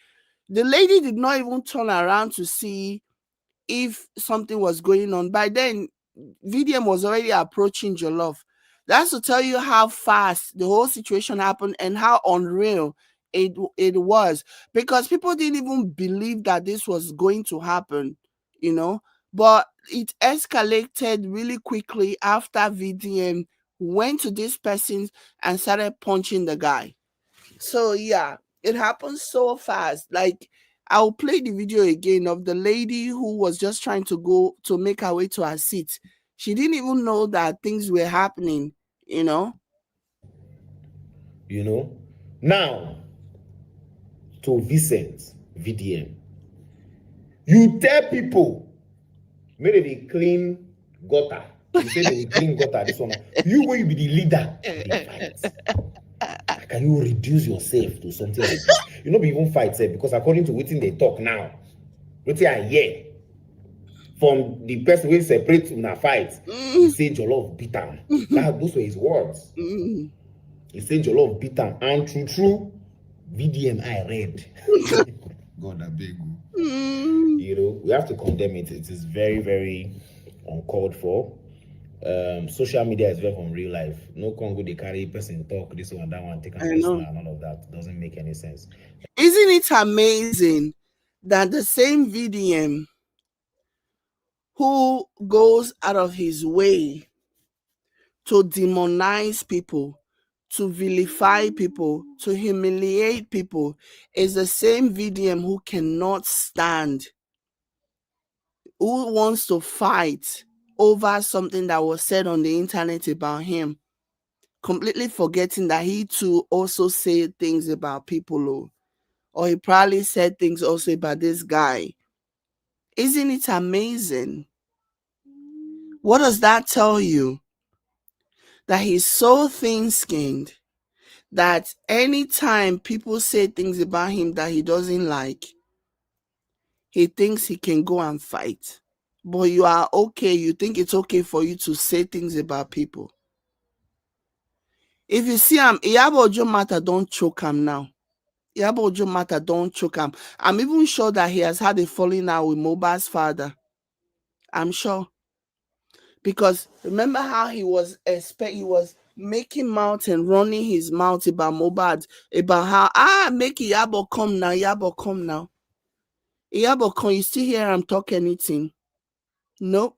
The lady did not even turn around to see if something was going on. By then, VDM was already approaching Jollof. That's to tell you how fast the whole situation happened and how unreal it was, because people didn't even believe that this was going to happen, you know. But it escalated really quickly after VDM went to this person and started punching the guy. So yeah, it happened so fast. Like, I'll play the video again of the lady who was just trying to go to make her way to her seat. She didn't even know that things were happening, you know. You know, now to Vincent VDM, you tell people maybe they clean gutter. You say they will clean gutter. This one, you will be the leader of the fight. Can you reduce yourself to something like this? You know, even fight, say, because according to what they talk now, what I hear from the person who separates in a fight, he said Jollof beat him. Those were his words. He said Jollof beat him, and true, VDM I read. God, I beg you. You know, we have to condemn it. It is very, very uncalled for. Social media is very from real life. No Congo they carry person talk this one, that one, take a personal, and all of that doesn't make any sense. Isn't it amazing that the same VDM who goes out of his way to demonize people, to vilify people, to humiliate people, is the same VDM who cannot stand who wants to fight over something that was said on the internet about him, completely forgetting that he too also said things about people, or he probably said things also about this guy. Isn't it amazing? What does that tell you? That he's so thin-skinned that anytime people say things about him that he doesn't like, he thinks he can go and fight. But you are okay. You think it's okay for you to say things about people. If you see him, Iyabo Ojo matter don't choke him now. Iyabo Ojo matter don't choke him. I'm even sure that he has had a falling out with Mohbad's father. I'm sure. Because remember how he was making mouth and running his mouth about Mohbad, about how make Iyabo come now, Iyabo come now. Iyabo come, you still hear him talk anything? Nope.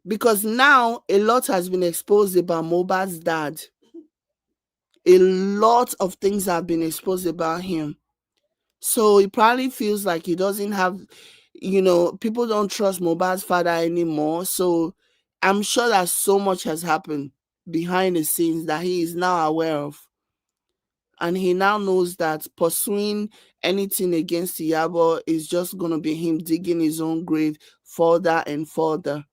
Because now a lot has been exposed about Mohbad's dad. A lot of things have been exposed about him. So he probably feels like he doesn't have, people don't trust Mohbad's father anymore. So I'm sure that so much has happened behind the scenes that he is now aware of. And he now knows that pursuing anything against Iyabo is just going to be him digging his own grave further and further.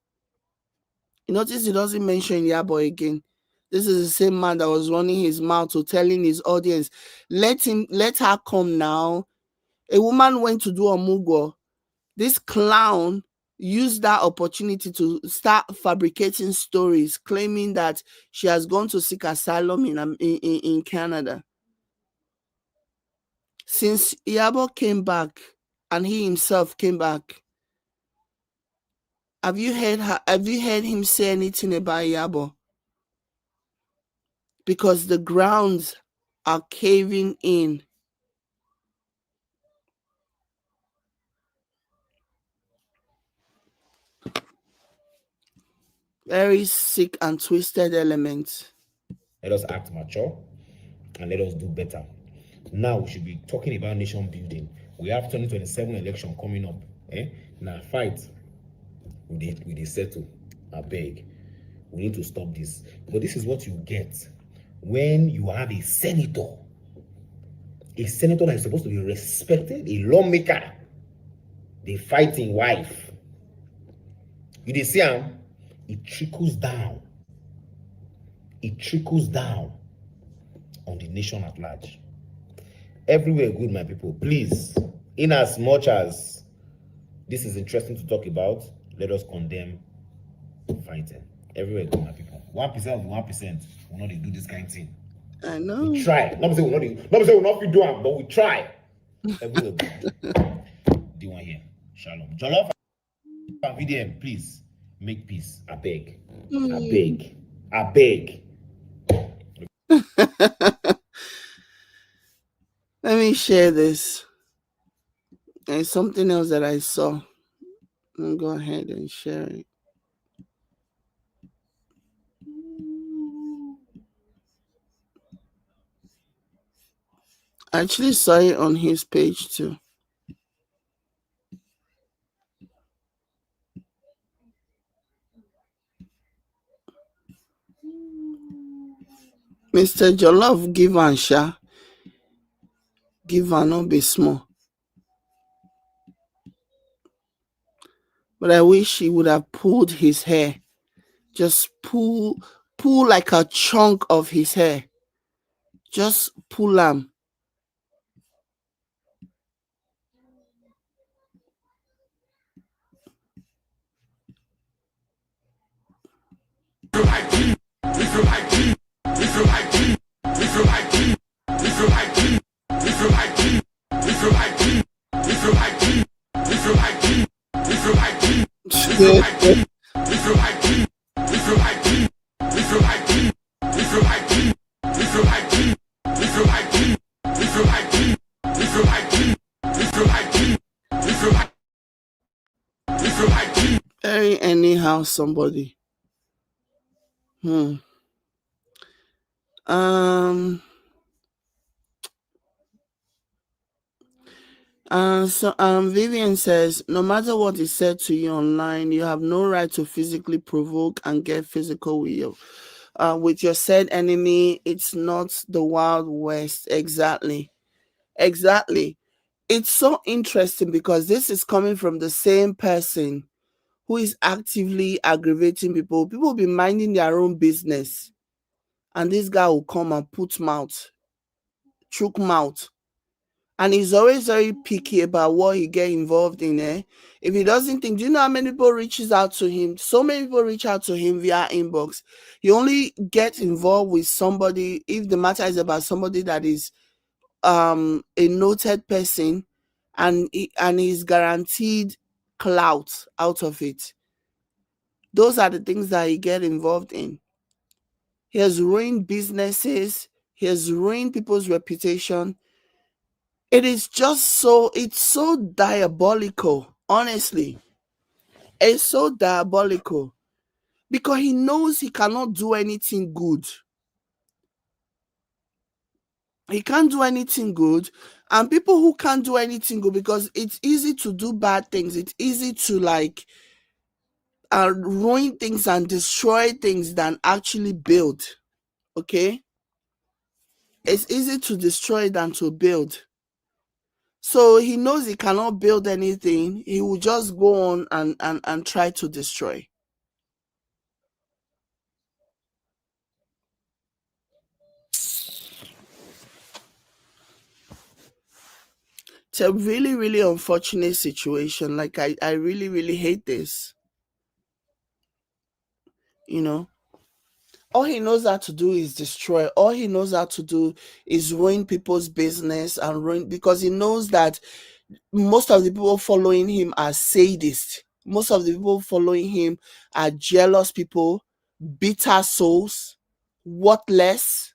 You notice he doesn't mention Iyabo again. This is the same man that was running his mouth to telling his audience, let her come now. A woman went to do a mugo. This clown used that opportunity to start fabricating stories, claiming that she has gone to seek asylum in Canada. Since Iyabo came back and he himself came back, have you heard him say anything about Iyabo? Because the grounds are caving in. Very sick and twisted elements. Let us act mature and let us do better. Now we should be talking about nation building. We have 2027 election coming up. Now fight. We did settle. I beg. We need to stop this. But this is what you get when you have a senator. A senator that is supposed to be respected, a lawmaker, the fighting wife. You did see him? It trickles down. It trickles down on the nation at large. Everywhere good, my people. Please, in as much as this is interesting to talk about, let us condemn fighting. Everywhere good, my people. 1% of 1% will not do this kind of thing. I know. We try. Not say we not be doing, but we try. Everywhere good. Do one here. Shalom. Jollof and VDM, please make peace. I beg. I beg. I beg. Let me share this. There's something else that I saw. I'll go ahead and share it. I actually saw it on his page too. Mr. Jollof give and sha. Give and not be small. But I wish he would have pulled his hair. Just pull like a chunk of his hair. Just pull him. Very anyhow somebody. Vivian says, no matter what is said to you online, you have no right to physically provoke and get physical with your said enemy. It's not the Wild West. Exactly. It's so interesting because this is coming from the same person who is actively aggravating people. People will be minding their own business, and this guy will come and put chook mouth. And he's always very picky about what he get involved in. If he doesn't think, do you know how many people reaches out to him? So many people reach out to him via inbox. He only gets involved with somebody if the matter is about somebody that is a noted person, and he's guaranteed clout out of it. Those are the things that he get involved in. He has ruined businesses. He has ruined people's reputation. It's so diabolical, honestly. It's so diabolical because he knows he cannot do anything good. He can't do anything good. And people who can't do anything good, because it's easy to do bad things. It's easy to ruin things and destroy things than actually build. Okay? It's easy to destroy than to build. So he knows he cannot build anything. He will just go on and try to destroy. It's a really, really unfortunate situation. Like, I really, really hate this. You know, all he knows how to do is destroy. All he knows how to do is ruin people's business and ruin, because he knows that most of the people following him are sadists. Most of the people following him are jealous people, bitter souls, worthless.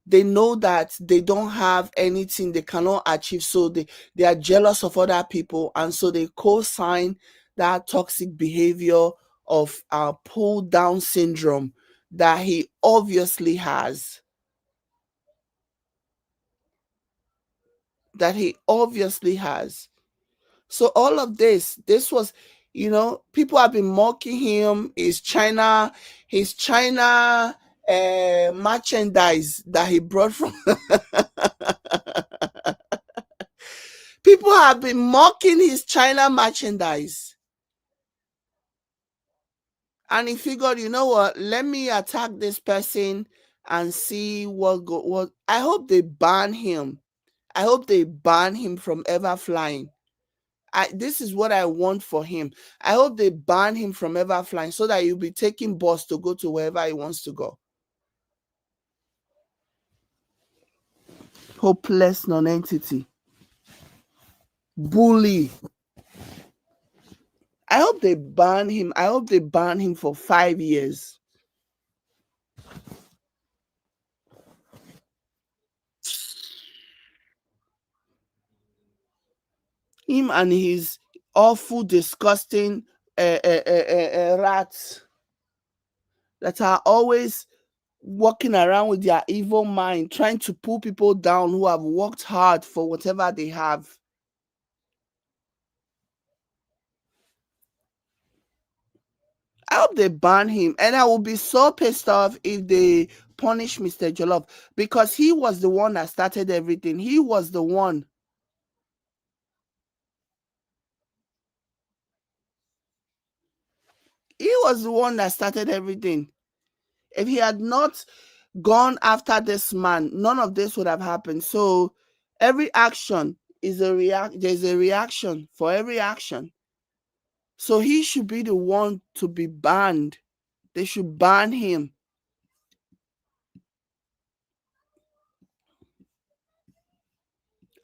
They know that they don't have anything they cannot achieve, so they are jealous of other people, and so they co-sign that toxic behavior of pull down syndrome that he obviously has. So all of this was, people have been mocking him. His China merchandise that he brought from. People have been mocking his China merchandise. And he figured, you know what, let me attack this person and see what. I hope they ban him. I hope they ban him from ever flying. This is what I want for him. I hope they ban him from ever flying so that he'll be taking bus to go to wherever he wants to go. Hopeless non-entity. Bully. I hope they ban him. I hope they ban him for 5 years. Him and his awful, disgusting rats that are always walking around with their evil mind, trying to pull people down who have worked hard for whatever they have. I hope they ban him, and I will be so pissed off if they punish Mr. Jollof, because he was the one that started everything. He was the one. He was the one that started everything. If he had not gone after this man, none of this would have happened. So every action is there's a reaction for every action. So he should be the one to be banned. They should ban him.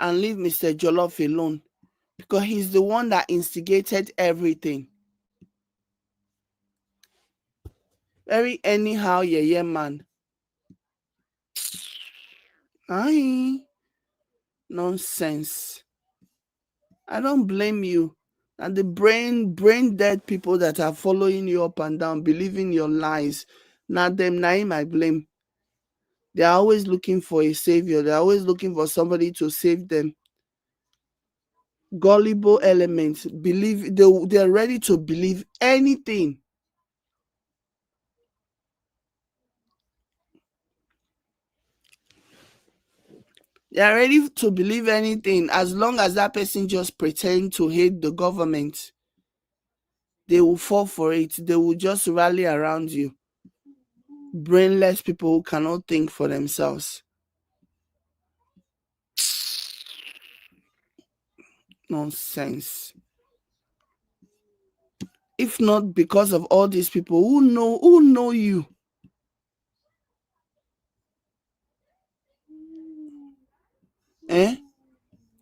And leave Mr. Jollof alone, because he's the one that instigated everything. Very anyhow, yeah, man. Aye. Nonsense. I don't blame you. And the brain dead people that are following you up and down, believing your lies, not them, Naim, I blame. They're always looking for a savior. They're always looking for somebody to save them. gullible elements believe they're ready to believe anything. They're ready to believe anything as long as that person just pretend to hate the government. They will fall for it. They will just rally around you. Brainless people who cannot think for themselves. Nonsense. If not because of all these people who know you. Eh?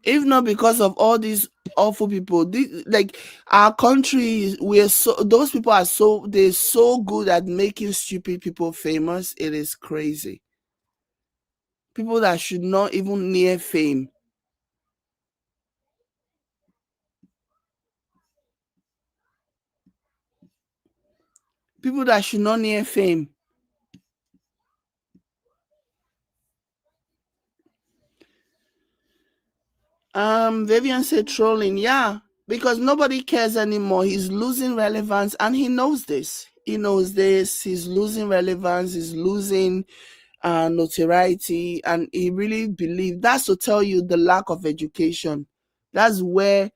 If not because of all these awful people, like our country, those people are they're so good at making stupid people famous. It is crazy. People that should not even near fame. People that should not near fame. Vivian said trolling, yeah, because nobody cares anymore. He's losing relevance and he knows this. He knows this. He's losing relevance. He's losing notoriety, and he really believes that's to tell you the lack of education. That's where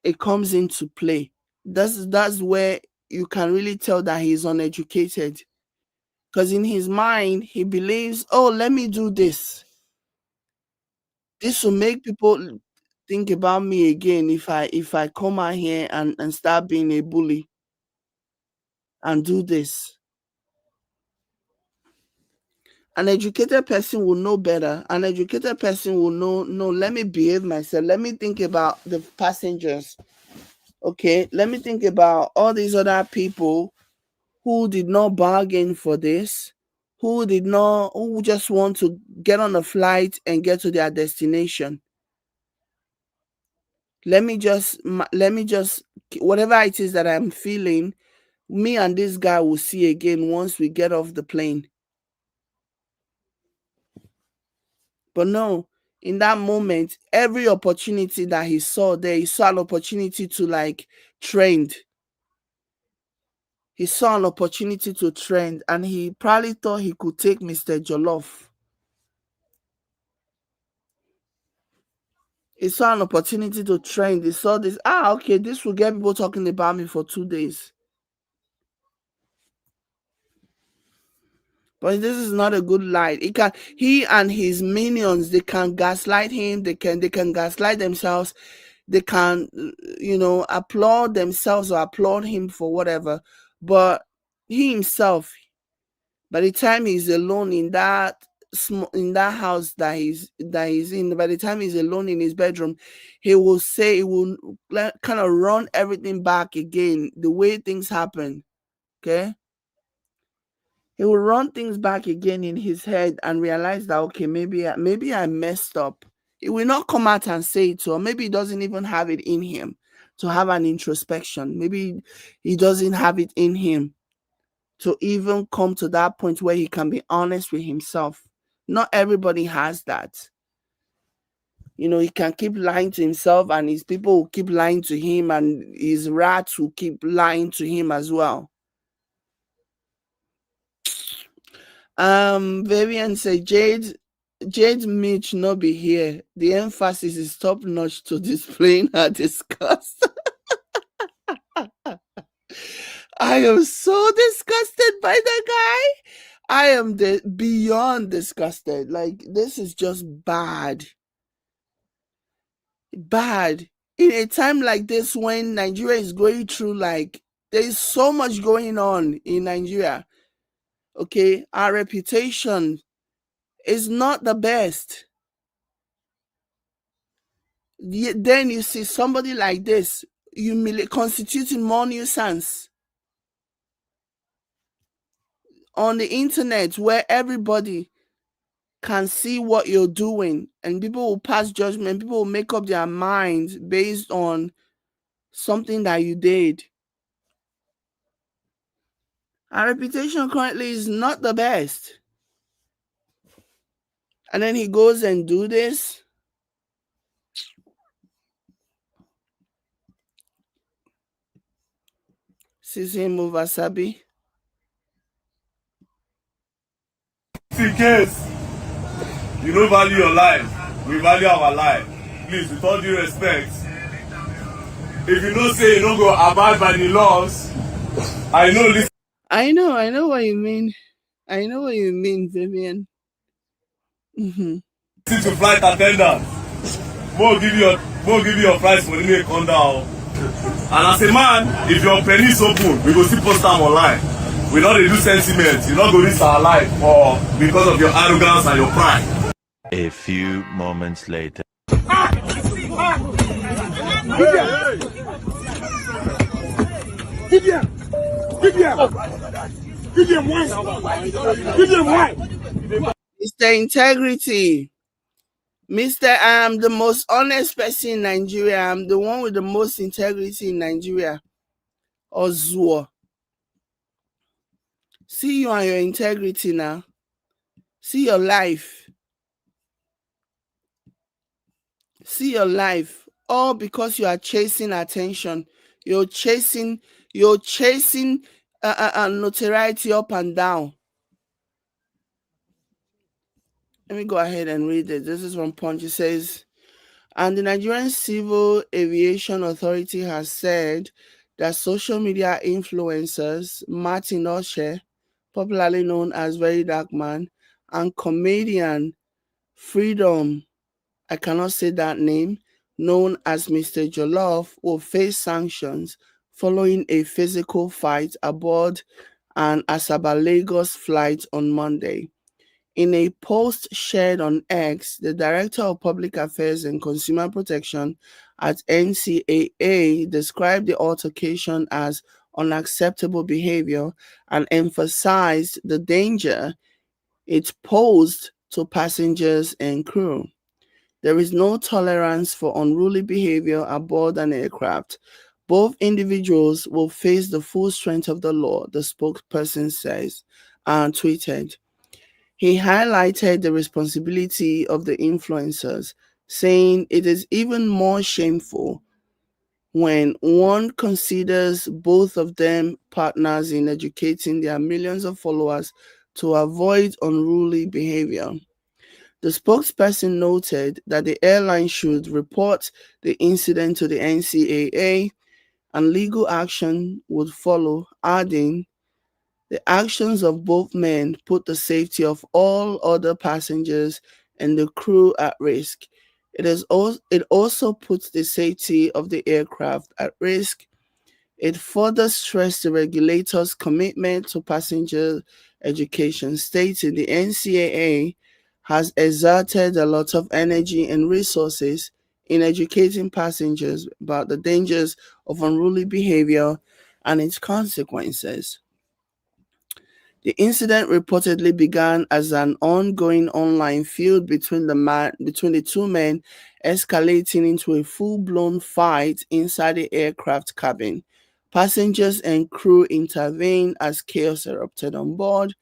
it comes into play. That's where you can really tell that he's uneducated, because in his mind he believes, oh, let me do this. This will make people think about me again if I come out here and start being a bully and do this. An educated person will know better. An educated person will know, no, let me behave myself. Let me think about the passengers. Okay, let me think about all these other people who did not bargain for this, who just want to get on a flight and get to their destination. Let me just, whatever it is that I'm feeling, me and this guy will see again once we get off the plane. But no, in that moment, every opportunity that he saw there, he saw an opportunity to like trend. He saw an opportunity to trend, and he probably thought he could take Mr. Jollof. He saw an opportunity to trend. He saw this, okay, this will get people talking about me for 2 days. But this is not a good light. He and his minions, they can gaslight him, they can gaslight themselves, they can, applaud themselves or applaud him for whatever. But he himself, by the time he's alone in that house that he's in, by the time he's alone in his bedroom, he will kind of run everything back again, the way things happen. Okay, he will run things back again in his head and realize that, okay, maybe I messed up. He will not come out and say it, or maybe he doesn't even have it in him to have an introspection. Maybe he doesn't have it in him to even come to that point where he can be honest with himself. Not everybody has that. He can keep lying to himself, and his people will keep lying to him, and his rats will keep lying to him as well. Vivian said, Jade Mitch not be here. The emphasis is top notch to displaying her disgust. I am so disgusted by the guy. I am beyond disgusted. Like, this is just bad. Bad. In a time like this, when Nigeria is going through, like, there is so much going on in Nigeria. Okay, our reputation is not the best. Then you see somebody like this constituting more nuisance on the internet, where everybody can see what you're doing, and people will pass judgment. People will make up their minds based on something that you did. Our reputation currently is not the best. And then he goes and do this. Season move Wasabi. In case you don't value your life, we value our life. Please, with all due respect, if you don't say you don't go abide by the laws, I know this. I know what you mean. I know what you mean, Vivian. To flight attendant, we'll give you your price for the make on down. And as a man, if your penny is open, we go see post them online. We not do sentiment. You not go risk our life or because of your arrogance and your pride. A few moments later. Mr. Integrity. Mr. I am the most honest person in Nigeria. I'm the one with the most integrity in Nigeria. Ozuo. See you and your integrity now. See your life. See your life. All because you are chasing attention. You're chasing notoriety up and down. Let me go ahead and read it. This is from Punch. It says, and the Nigerian Civil Aviation Authority has said that social media influencers Martin Oshe, popularly known as VeryDarkMan, and comedian Freedom, I cannot say that name, known as Mr. Jollof, will face sanctions following a physical fight aboard an Asaba Lagos flight on Monday. In a post shared on X, the Director of Public Affairs and Consumer Protection at NCAA described the altercation as unacceptable behavior and emphasized the danger it posed to passengers and crew. There is no tolerance for unruly behavior aboard an aircraft. Both individuals will face the full strength of the law, the spokesperson says, and tweeted. He highlighted the responsibility of the influencers, saying it is even more shameful when one considers both of them partners in educating their millions of followers to avoid unruly behavior. The spokesperson noted that the airline should report the incident to the NCAA and legal action would follow, adding, the actions of both men put the safety of all other passengers and the crew at risk. It also puts the safety of the aircraft at risk. It further stressed the regulator's commitment to passenger education, stating the NCAA has exerted a lot of energy and resources in educating passengers about the dangers of unruly behavior and its consequences. The incident reportedly began as an ongoing online feud between the two men, escalating into a full-blown fight inside the aircraft cabin. Passengers and crew intervened as chaos erupted on board.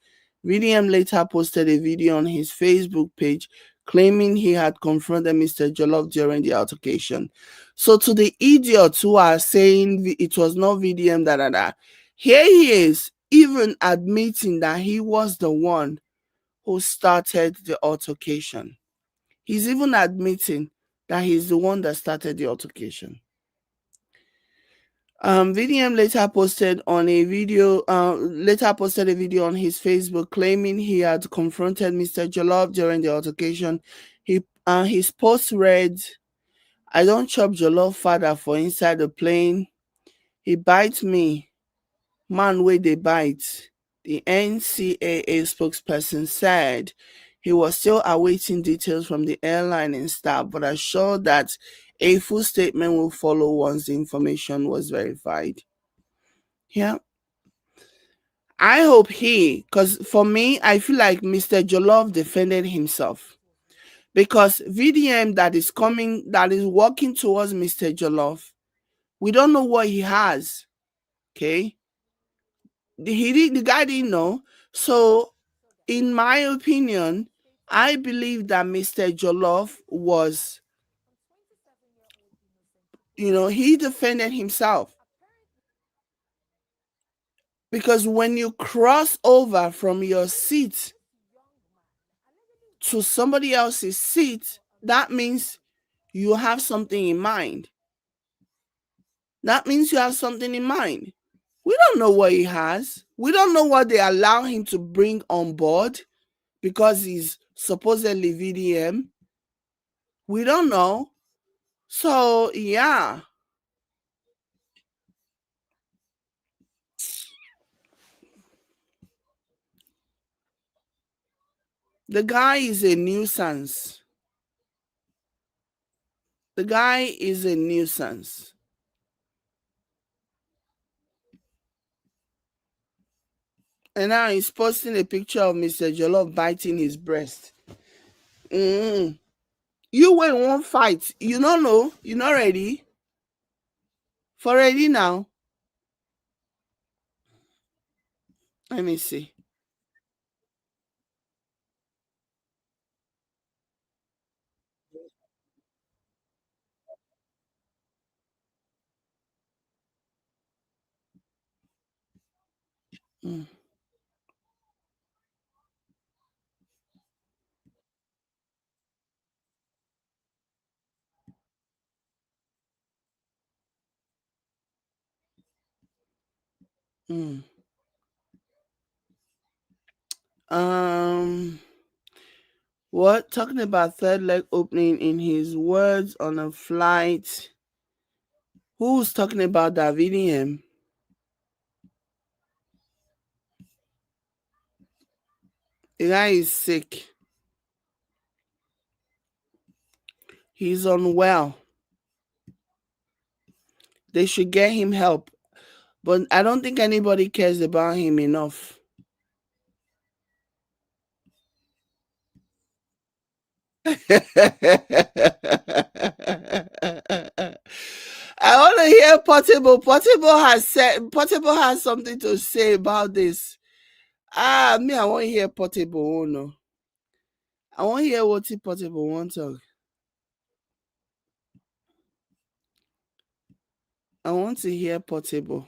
VDM later posted a video on his Facebook page claiming he had confronted Mr. Jollof during the altercation. So to the idiots who are saying it was not VDM, here he is, even admitting that he was the one who started the altercation. He's even admitting that he's the one that started the altercation. VDM later posted a video on his Facebook claiming he had confronted Mr. Jollof during the altercation. His post read, I don't chop Jollof father for inside the plane. He bites me. Man wey dey bite. The NCAA spokesperson said he was still awaiting details from the airline and staff, but assured that a full statement will follow once the information was verified. Yeah. I hope because for me, I feel like Mr. Jollof defended himself. Because VDM that is walking towards Mr. Jollof, we don't know what he has. Okay? The guy didn't know. So, in my opinion, I believe that Mr. Jollof was, he defended himself. Because when you cross over from your seat to somebody else's seat, that means you have something in mind. That means you have something in mind. We don't know what he has. We don't know what they allow him to bring on board because he's supposedly VDM. We don't know. So, yeah. The guy is a nuisance. The guy is a nuisance. And now he's posting a picture of Mr. Jollof biting his breast. You won't fight. You don't know. You're not ready. For ready now. Let me see. Mm. Mm. What? Talking about third leg opening in his words on a flight. Who's talking about that VDM? The guy is sick. He's unwell. They should get him help. But I don't think anybody cares about him enough. I want to hear Portable. Portable has something to say about this. Me, I want to hear Portable. Oh, no. I want to hear what Portable wants to talk. I want to hear Portable.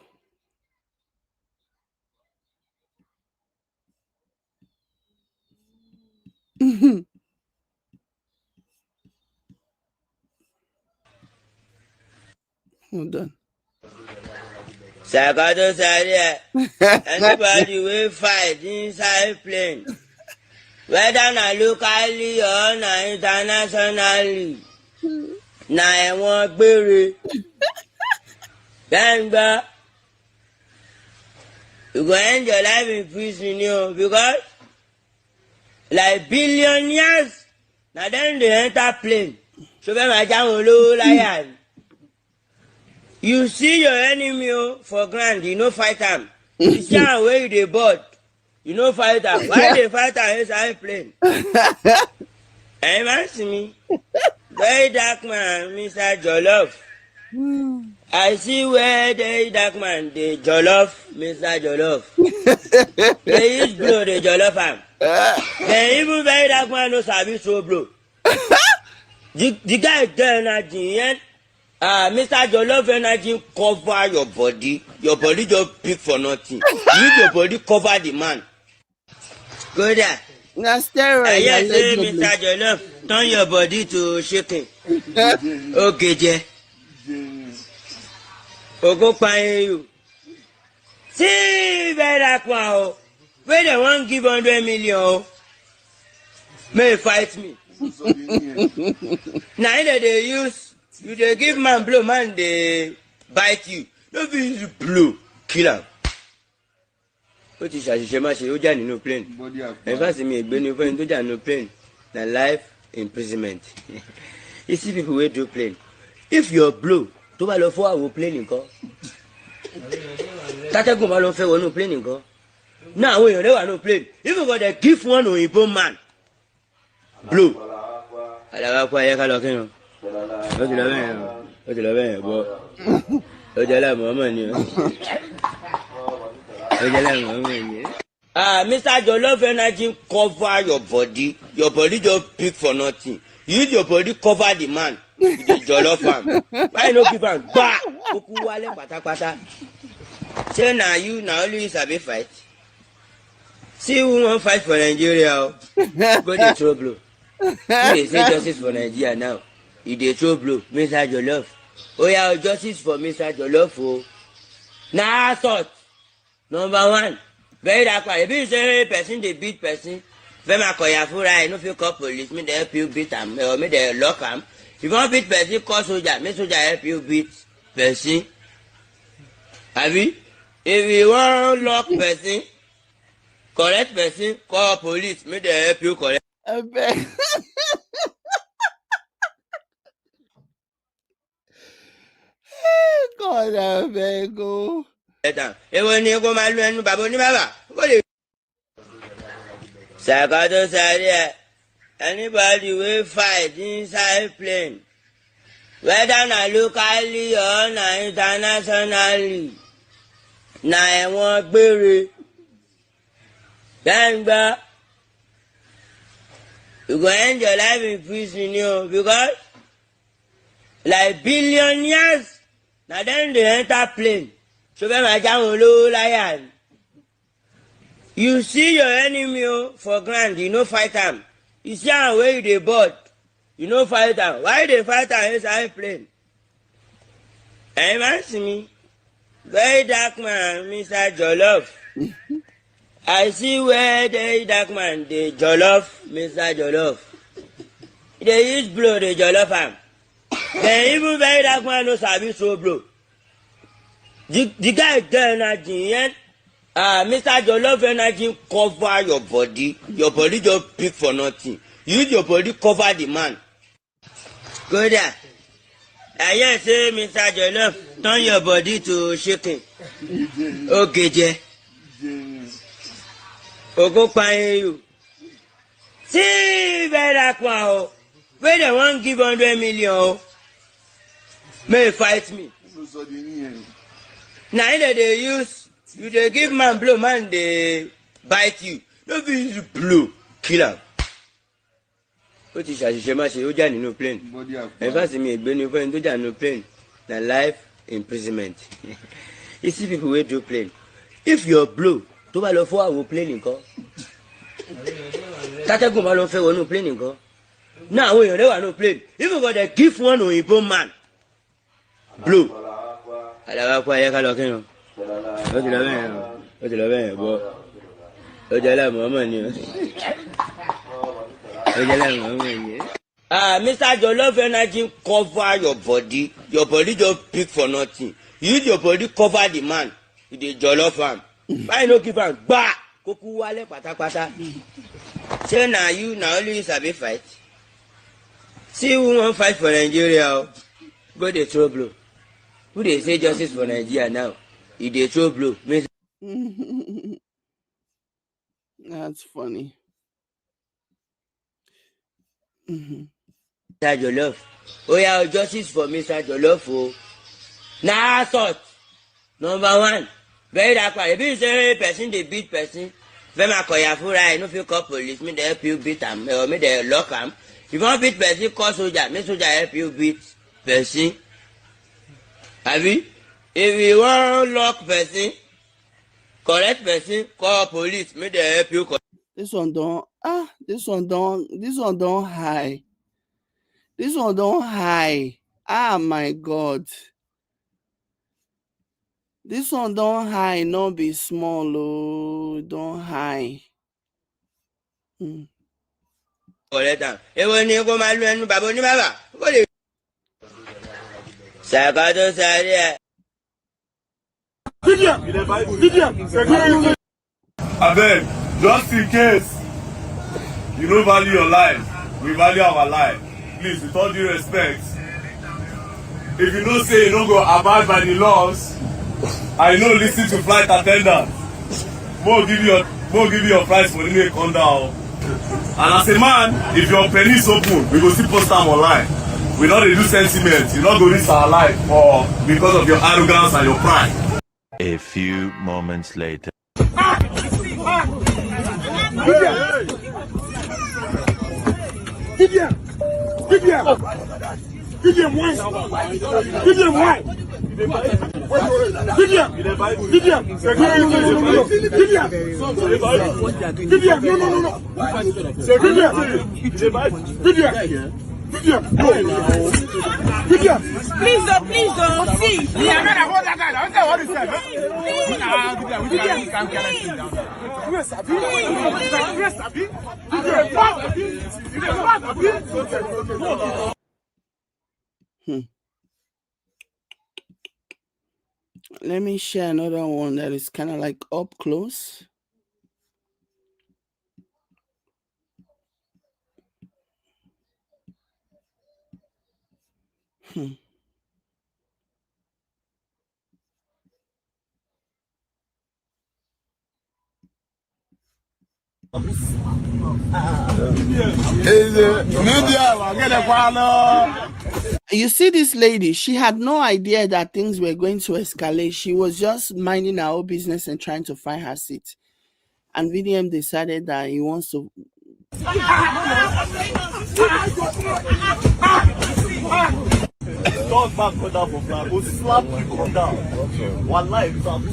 Hold on. Anybody will fight inside plane, whether na locally or na internationally, na ẹ̀wọ̀n gbére. Gangba, you go end your life in prison, because like billionaires, na then they enter plane. So when I jam low lion, you see your enemy for ground, you no fight him. You see how where you dey board, you no fight him. Why they fight him inside plane? Hey, man, see me. VeryDarkMan, Mr. Jollof. I see where VeryDarkMan, the Jollof, Mr. Jollof. They use blow, the Jollof am. Then even VeryDarkMan no sabi so blow. The guy get energy, Mr. Jollof energy cover your body. Your body just big for nothing. Use your body cover the man. Go there. Na steroid. Yes, Mr. Jollof, turn your body to shaking. Okay, Jay. Ogo paying you. See, VeryDarkMan, where they won't give 100 million, may fight me. Now they use, you they give man blow, man they bite you. No be use blow, kill him. What is a shema she oja no plane? In fact, me a benefit to no plane. Na life imprisonment. You see people who do plane. If you're blue, to ba lo fo awo plane nko. Tategun ba lo fe wo no plane nko. Now àwọn èèyàn wà no plane. Even got they give one oyinbo man. Blue. Ala kwa ye ka lo kin. O ti lo ben bo. O je la mo ni o. Mr. Jollof energy cover your body. Your body just big for nothing. Use your body cover the man. The Jollof am. Why no give am? Bah! Oku wale patapata. Say now you now only sabi fight. See who won't fight for Nigeria. Go dey throw blow. Who dey say justice for Nigeria now? You dey throw blow, Mr. Jollof. Oh yeah, justice for Mr. Jollof. Oh. Nah, assault. Number one. VeryDarkMan. If you say person dey beat person, Fema Koyafura, no fit call police, me dey help you beat am, or me dey lock am. If you want beat person, call soldier, me soldier help you beat person. Abi? If you want lock person, correct person, call police, me dey help you correct. I beg. God, I beg. Oh. Ewo ni ko máa lu ẹnu bàbá oníbàbà. Ṣàkóso sáré anybody wey fight inside plane, whether na locally or na internationally, na ẹ̀wọ̀n gbére. Gbàngbà, you go end your life in prison, because like billionaires, na dem dey enter plane. So you see your enemy for ground, you no fight am. You see am where you dey board, you no fight am. Why you dey fight am inside plane? Ẹ má see me. VeryDarkMan, Mr. Jollof. I see where VeryDarkMan dey Jollof, Mr. Jollof. They use blow, dey Jollof am. Then even VeryDarkMan no sabi throw blow. The guy get energy, Mr. Jollof energy cover your body. Your body just pick for nothing. Use your body cover the man. Go there. I hear say Mr. Jollof turn your body to shaking. Okay, je. Ogo paying you. See VeryDarkMan, where they won't give 100 million, may fight me. Now they use, you they give man blow, man they bite you. No be use blow, kill him. What is that? You just no plane. If I see me, benefit do just no plane. Na life imprisonment. You see people wey do plane. If your blow, to ba lo fo awo plane nko. Tategun ba lo fe wonu plane nko. Now when you dey no plane, even go dey give one oyinbo man blow. Alawa kwa ya ka lo kin o. O ti lo bẹ́ẹ̀ bo. O jẹ́ la mama ni o. Mr. Jollof energy cover your body. Your body just pick for nothing. Use your body cover the man. You dey Jollof am. Why no give am? Gba! Koku wale patapata. Say na you na only you sabi fight. See who won't fight for Nigeria. Go dey throw blow. Who dey say justice for Nigeria now? You dey throw blow. That's funny. Mr. Jollof. Oh yeah, justice for Mr. Jollof. Oh. Nah, assault. Number one. VeryDarkMan. If you say person dey beat person, Fema Koyafura, no fit call police, me dey help you beat am, or me dey lock am. If you want beat person, call soldier, me soldier help you beat person. Abi? If you want lock person, correct person, call police, me dey help you. This one don't high. This one don't high. Ah my God. This one don't high, no be small, oh, don't high. Correct am. Ewo ni ko máa lu ẹnu bàbá oníbàbà. Ko le. Ṣàkóso sáré. Abeg, just in case you no value your life, we value our life. Please, with all due respect, if you know say you no go abide by the laws, I no listen to flight attendants. Mo give you your price for the make come down. And as a man, if your penny is open, we go still post am online. We no dey do sentiment. You no go risk our life or because of your arrogance and your pride. A few moments later. Give them one. see. Let me share another one that is kind of like up close. You see this lady, she had no idea that things were going to escalate. She was just minding her own business and trying to find her seat. And VDM decided that he wants to... Dog back for that for flag. Go slap you come down. One life. Dog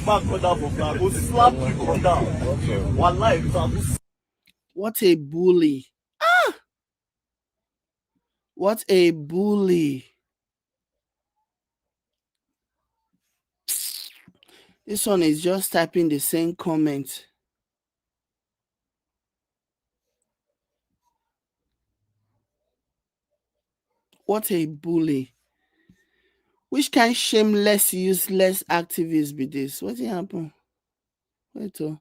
back for that for flag. Go slap you come down. One life. What a bully. What a bully. This one is just typing the same comment. What a bully. Which kind of shameless, useless activist be this? What happened? Wait oh.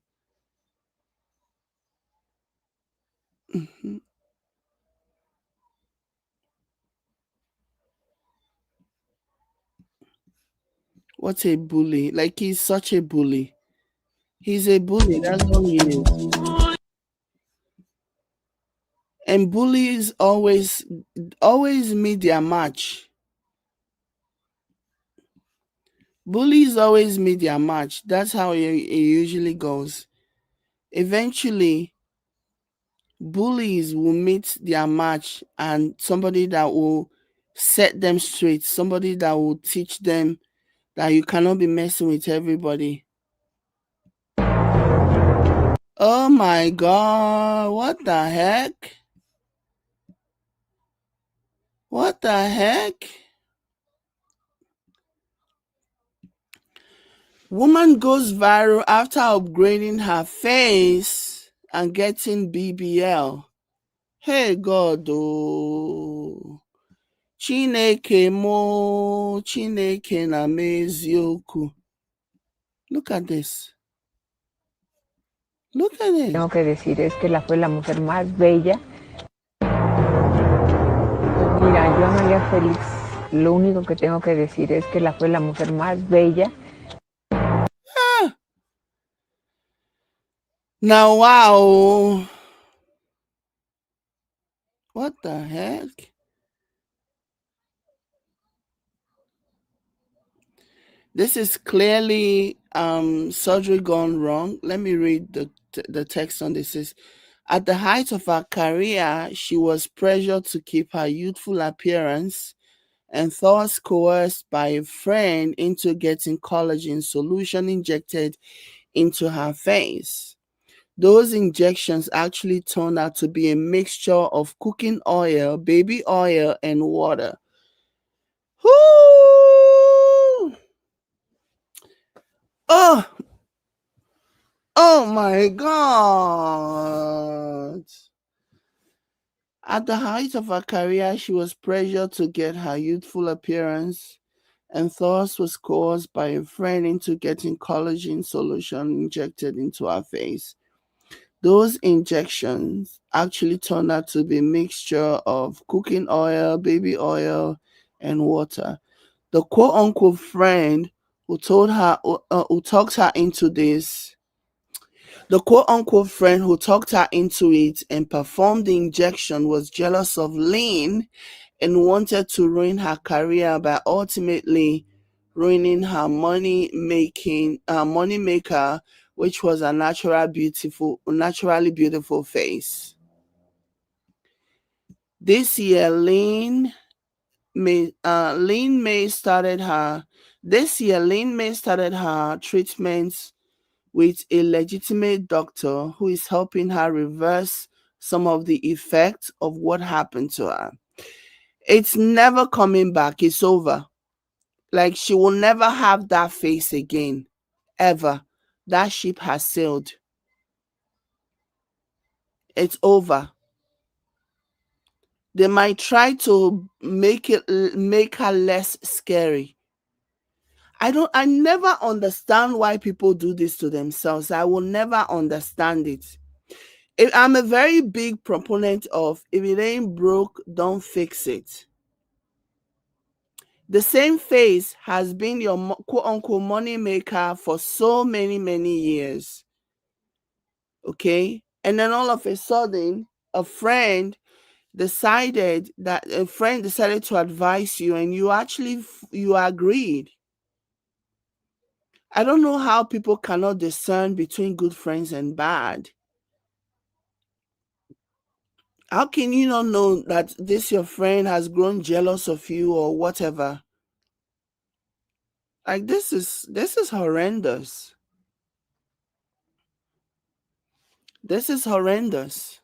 What a bully. Like, he's such a bully. He's a bully. That's all he is. And bullies always meet their match. Bullies always meet their match. That's how it usually goes. Eventually, bullies will meet their match, and somebody that will set them straight, somebody that will teach them that you cannot be messing with everybody. Oh my God, what the heck? What the heck? Woman goes viral after upgrading her face and getting BBL. Hey God, oh. Chineke mo, Chineke na mezioku. Look at this. Look at it. Tengo que decir es que fue la mujer más bella. Mira, yo Amalia Félix, lo único que tengo que decir es que fue la mujer más bella. Now, wow. What the heck? This is clearly surgery gone wrong. Let me read the text on this. Is at the height of her career, she was pressured to keep her youthful appearance and thus coerced by a friend into getting collagen solution injected into her face. Those injections actually turned out to be a mixture of cooking oil, baby oil, and water. Whoo! Oh my God. At the height of her career, she was pressured to get her youthful appearance and thus was coerced by a friend into getting collagen solution injected into her face. Those injections actually turned out to be a mixture of cooking oil, baby oil, and water. The quote-unquote friend who talked her into this, the quote-unquote friend who talked her into it and performed the injection was jealous of Lynn and wanted to ruin her career by ultimately ruining her money maker which was a naturally beautiful face. This year, Lynn May started her treatments with a legitimate doctor who is helping her reverse some of the effects of what happened to her. It's never coming back. It's over. Like, she will never have that face again, ever. That ship has sailed. It's over. They might try to make her less scary. I never understand why people do this to themselves. I will never understand it. I'm a very big proponent of, if it ain't broke, don't fix it. The same face has been your quote unquote money maker for so many, many years. Okay? And then all of a sudden, a friend decided to advise you, and you agreed. I don't know how people cannot discern between good friends and bad. How can you not know that this your friend has grown jealous of you or whatever? Like, this is horrendous. This is horrendous.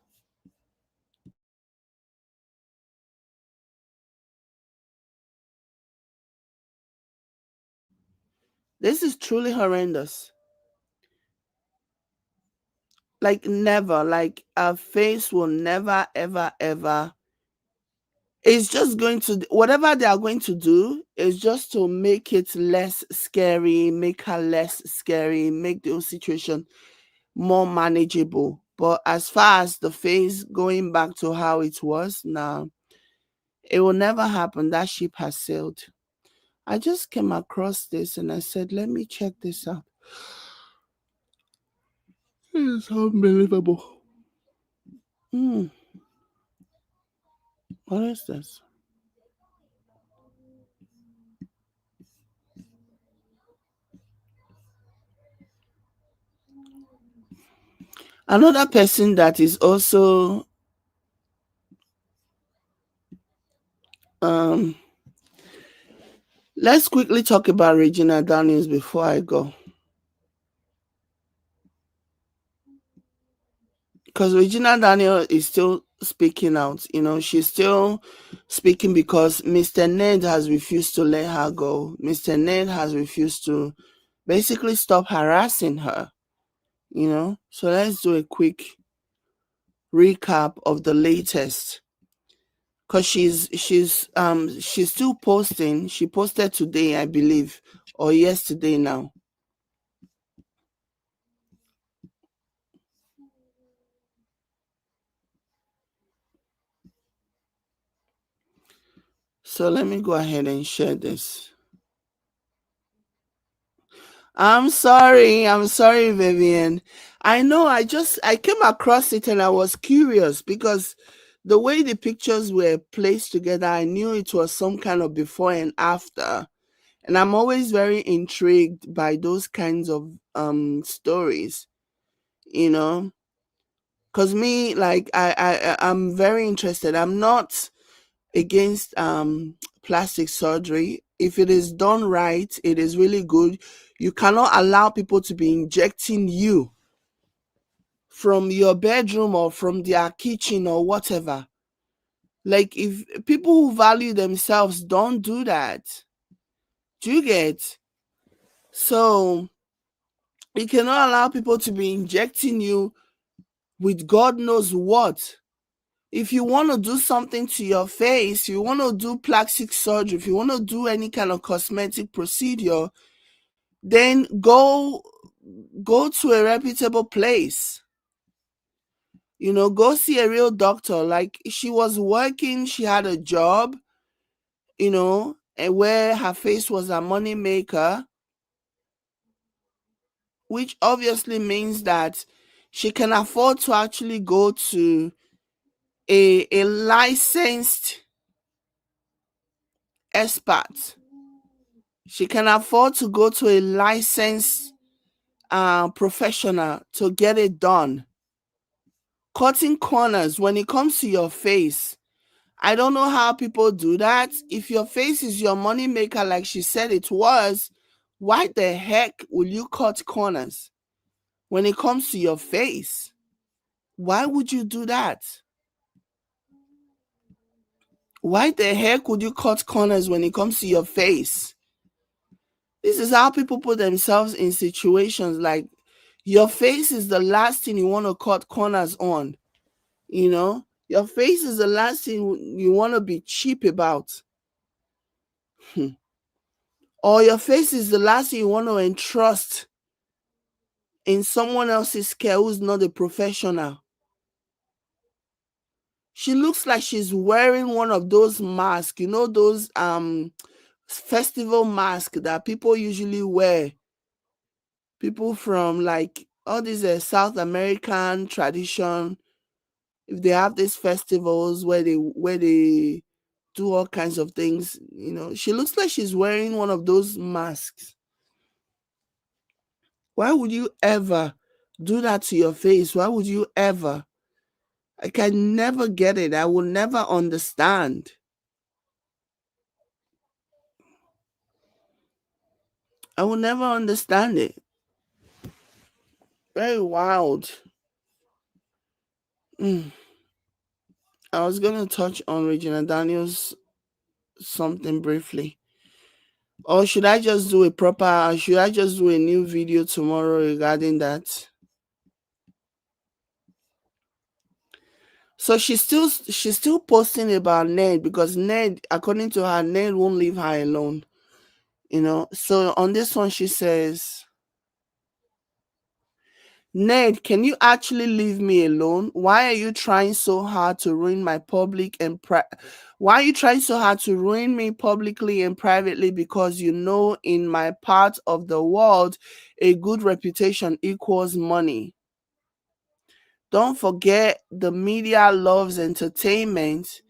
This is truly horrendous. Like, never, like, our face will never, ever, ever. It's just going to, whatever they are going to do is just to make it less scary, make her less scary, make the whole situation more manageable. But as far as the face going back to how it was, now it will never happen. That ship has sailed. I just came across this and I said, let me check this out. It's unbelievable. What is this? Another person that is also let's quickly talk about Regina Daniels before I go. Because Regina Daniel is still speaking out. You know, she's still speaking because Mr. Ned has refused to let her go. Mr. Ned has refused to basically stop harassing her. You know, so let's do a quick recap of the latest. Because she's still posting. She posted today, I believe, or yesterday now. So let me go ahead and share this. I'm sorry, Vivian. I know, I came across it and I was curious because the way the pictures were placed together, I knew it was some kind of before and after. And I'm always very intrigued by those kinds of stories, you know. Because me, like, I'm very interested. I'm not against plastic surgery. If it is done right, it is really good. You cannot allow people to be injecting you from your bedroom or from their kitchen or whatever. Like, if people who value themselves don't do that, do you get? So you cannot allow people to be injecting you with God knows what. If you want to do something to your face, you want to do plastic surgery, if you want to do any kind of cosmetic procedure, then go to a reputable place. You know, go see a real doctor. Like, she was working, she had a job, you know, and where her face was a money maker, which obviously means that she can afford to actually go to a licensed expert. She can afford to go to a licensed professional to get it done. Cutting corners when it comes to your face. I don't know how people do that. If your face is your money maker, like she said it was, why the heck will you cut corners when it comes to your face? Why would you do that? Why the heck would you cut corners when it comes to your face? This is how people put themselves in situations like your face is the last thing you want to cut corners on. You know, your face is the last thing you want to be cheap about. Or your face is the last thing you want to entrust in someone else's care who's not a professional. She looks like she's wearing one of those masks, you know, those festival masks that people usually wear. People from like all these South American tradition, if they have these festivals where they do all kinds of things, you know, she looks like she's wearing one of those masks. Why would you ever do that to your face? Why would you ever? I can never get it. I will never understand. I will never understand it. Very wild. I was going to touch on Regina Daniels something briefly. Or should I just do should I just do a new video tomorrow regarding that? So she's still posting about Ned because Ned, according to her, Ned won't leave her alone. You know, so on this one she says, Ned, can you actually leave me alone? Why are you trying so hard to ruin my public and why are you trying so hard to ruin me publicly and privately? Because you know in my part of the world, a good reputation equals money. Don't forget the media loves entertainment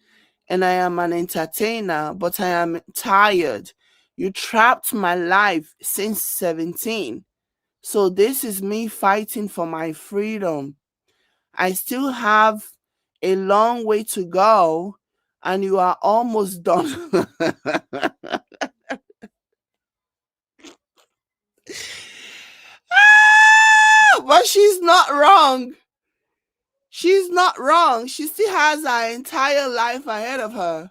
and I am an entertainer, but I am tired. You trapped my life since 17. So this is me fighting for my freedom. I still have a long way to go and you are almost done. But she's not wrong. She's not wrong. She still has her entire life ahead of her.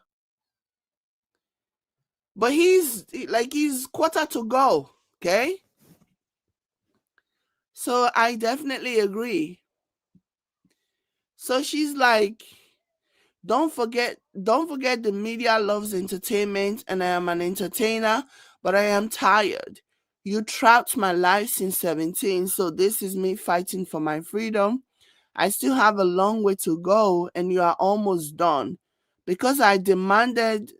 But he's quarter to go, okay? So I definitely agree. So she's like, don't forget the media loves entertainment and I am an entertainer, but I am tired. You trapped my life since 17, so this is me fighting for my freedom. I still have a long way to go and you are almost done. Because I damaged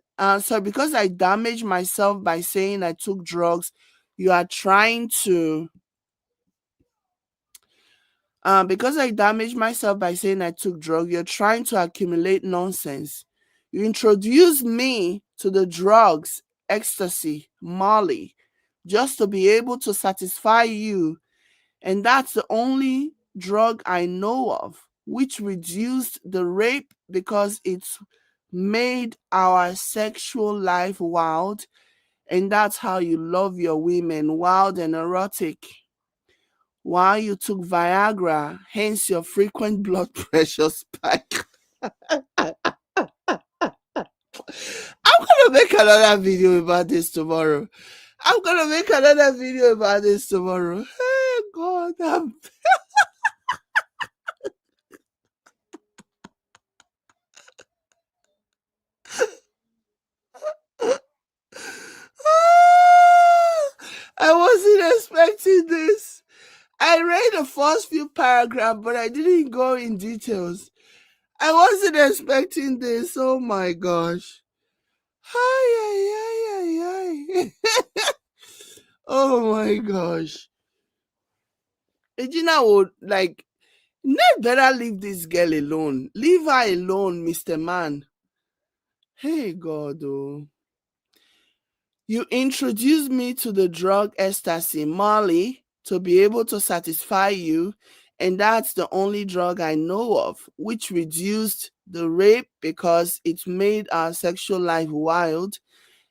myself by saying I took drugs, you are trying to because I damaged myself by saying I took drugs, you're trying to accumulate nonsense. You introduced me to the drugs, ecstasy, Molly, just to be able to satisfy you. And that's the only drug I know of, which reduced the rape because it's made our sexual life wild. And that's how you love your women, wild and erotic. While you took Viagra, hence your frequent blood pressure spike. I'm gonna make another video about this tomorrow. Hey God, I wasn't expecting this. I read the first few paragraphs, but I didn't go in details. I wasn't expecting this. Oh my gosh. Oh my gosh. Regina would like, Ned better leave this girl alone. Leave her alone, Mr. Man. Hey God, oh. You introduced me to the drug ecstasy, Molly, to be able to satisfy you, and that's the only drug I know of, which reduced the rape because it made our sexual life wild.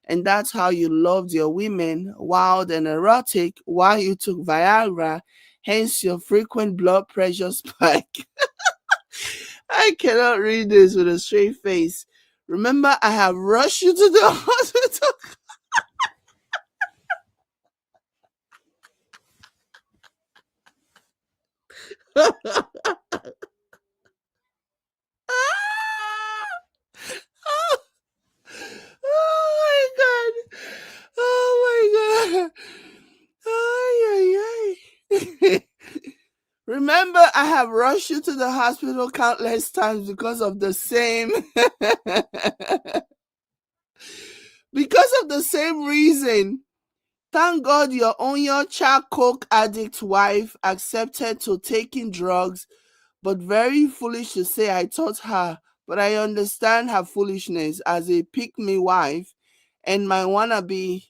And that's how you loved your women, wild and erotic, while you took Viagra, hence your frequent blood pressure spike. I cannot read this with a straight face. Remember, I have rushed you to the hospital. Oh my god. Oh my god. Ay, ay, ay. Remember, I have rushed you to the hospital countless times because of the same because of the same reason. Thank God your Onyocha coke addict wife accepted to taking drugs, but very foolish to say I taught her, but I understand her foolishness as a pick-me wife and my wannabe.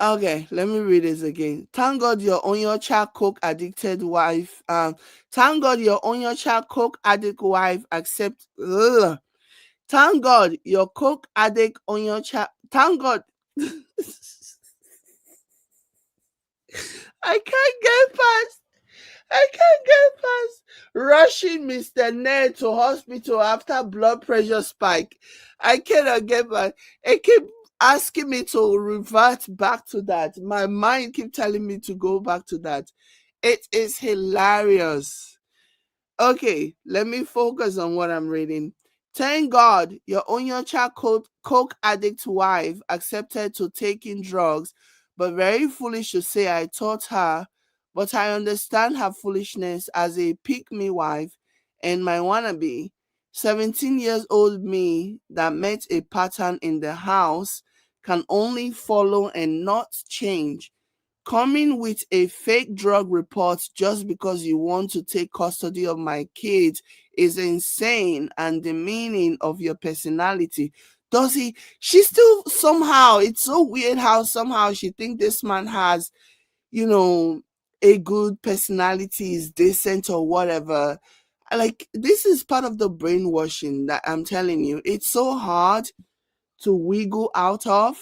Okay, let me read this again. Thank God your Onyocha coke addicted wife. Thank God your Onyocha coke addict wife accept. Ugh. Thank God your coke addict Onyocha. Thank God. I can't get past. I can't get past rushing Mr. Ned to hospital after blood pressure spike. I cannot get past. It keep asking me to revert back to that. My mind keep telling me to go back to that. It is hilarious. Okay, let me focus on what I'm reading. Thank God your Onyocha coke addict wife accepted to taking drugs, but very foolish to say I taught her, but I understand her foolishness as a pick-me wife and my wannabe. 17 years old me that met a pattern in the house can only follow and not change. Coming with a fake drug report just because you want to take custody of my kids is insane and demeaning of your personality. Does he? She still somehow, it's so weird how somehow she thinks this man has, a good personality, is decent or whatever. Like, this is part of the brainwashing that I'm telling you. It's so hard to wiggle out of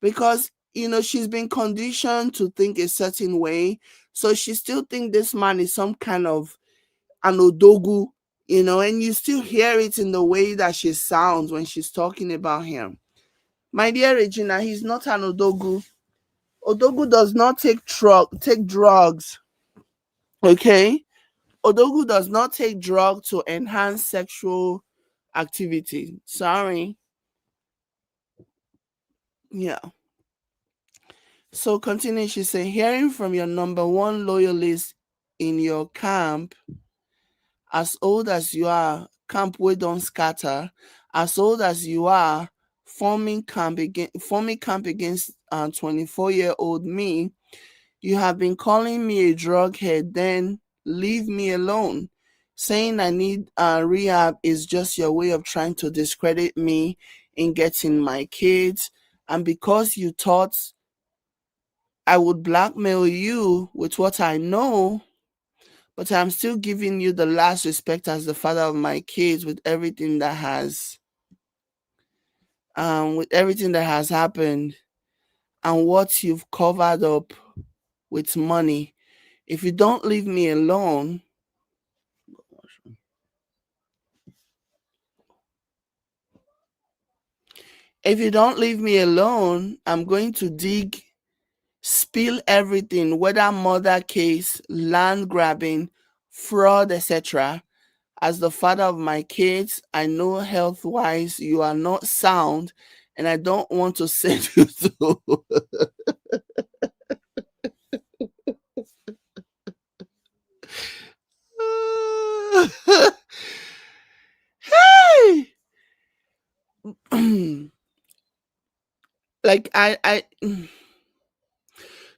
because she's been conditioned to think a certain way, so she still think this man is some kind of an odogu, and you still hear it in the way that she sounds when she's talking about him. My dear Regina, he's not an odogu. Odogu does not take drugs. Okay, odogu does not take drugs to enhance sexual activity. Sorry. Yeah. So continue, she said, hearing from your number one loyalist in your camp, as old as you are, camp we don't scatter, as old as you are, forming camp against 24-year-old me, you have been calling me a drug head, then leave me alone. Saying I need rehab is just your way of trying to discredit me in getting my kids. And because you thought I would blackmail you with what I know, but I'm still giving you the last respect as the father of my kids with everything that has happened and what you've covered up with money. If you don't leave me alone, I'm going to spill everything, whether murder case, land grabbing, fraud, etc. As the father of my kids, I know health-wise you are not sound, and I don't want to send you to. Hey! Like I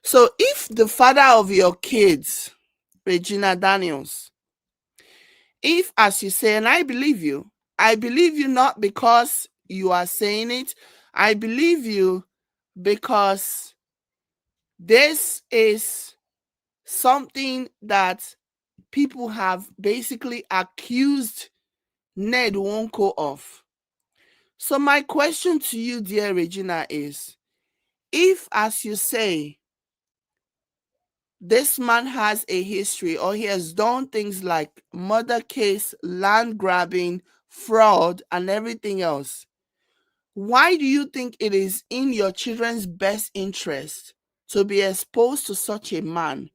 so if the father of your kids, Regina Daniels, if, as you say, and I believe you not because you are saying it, I believe you because This is something that people have basically accused Ned Nwoko of. So my question to you, dear Regina, is if, as you say, this man has a history or he has done things like murder case, land grabbing, fraud, and everything else, why do you think it is in your children's best interest to be exposed to such a man?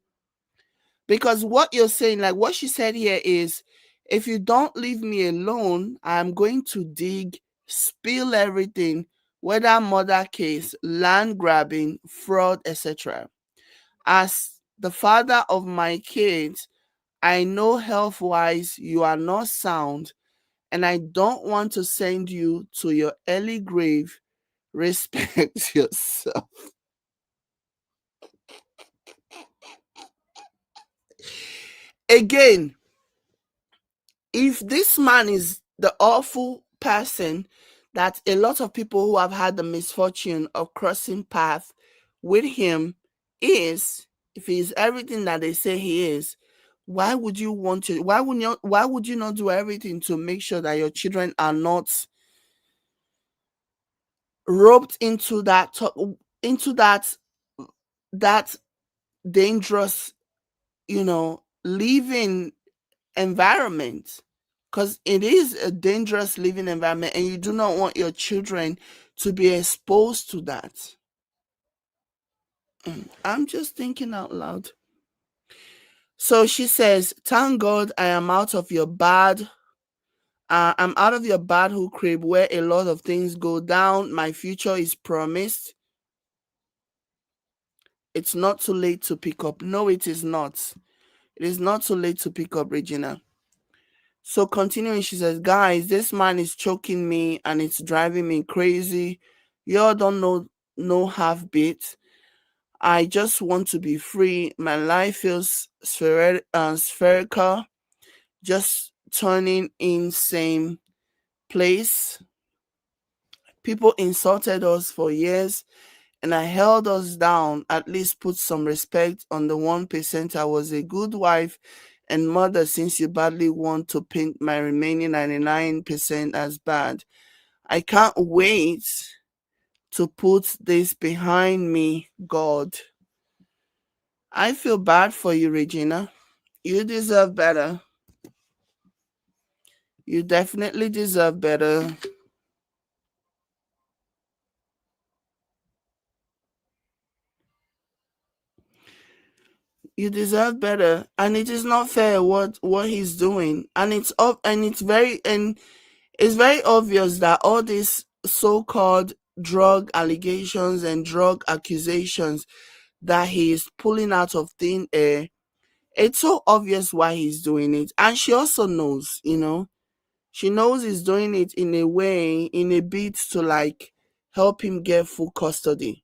Because what you're saying, like what she said here is, if you don't leave me alone, I'm going to dig, spill everything, whether murder case, land grabbing, fraud, etc. As the father of my kids, I know health wise you are not sound, and I don't want to send you to your early grave. Respect yourself. Again, if this man is the awful person that a lot of people who have had the misfortune of crossing path with him is, if he is everything that they say he is, why would you not do everything to make sure that your children are not roped into that dangerous, living environment? Because it is a dangerous living environment and you do not want your children to be exposed to that. I'm just thinking out loud. So she says, thank God I am out of your bad. I'm out of your bad hook crib where a lot of things go down. My future is promised. It's not too late to pick up. No, it is not. It is not too late to pick up, Regina. So continuing, she says, guys, this man is choking me and it's driving me crazy. Y'all don't know no half bit. I just want to be free. My life feels spherical, just turning in same place. People insulted us for years and I held us down, at least put some respect on the 1%. I was a good wife and mother since you badly want to paint my remaining 99% as bad. I can't wait to put this behind me, God. I feel bad for you, Regina. You deserve better. You definitely deserve better. You deserve better, and it is not fair what he's doing, and it's up, and it's very obvious that all these so-called drug allegations and drug accusations that he is pulling out of thin air, it's so obvious why he's doing it. And she also knows, she knows he's doing it in a way, in a bid to like help him get full custody,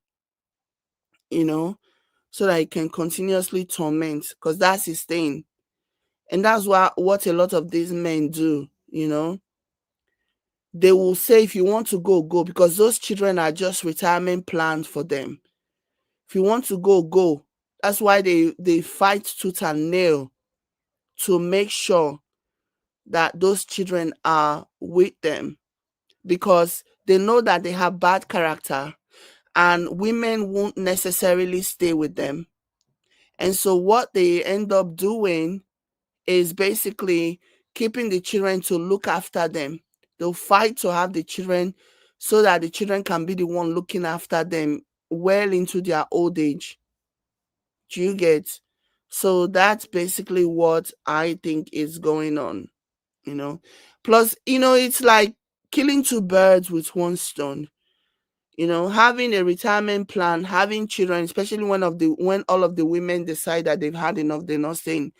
so that he can continuously torment, because that's his thing. And that's what a lot of these men do, They will say, if you want to go, go, because those children are just retirement plans for them. If you want to go, go. That's why they fight tooth and nail to make sure that those children are with them, because they know that they have bad character and women won't necessarily stay with them. And so what they end up doing is basically keeping the children to look after them. They'll fight to have the children so that the children can be the one looking after them well into their old age. Do you get? So that's basically what I think is going on, Plus, it's like killing two birds with one stone. Having a retirement plan, having children, especially when all of the women decide that they've had enough, they're not staying,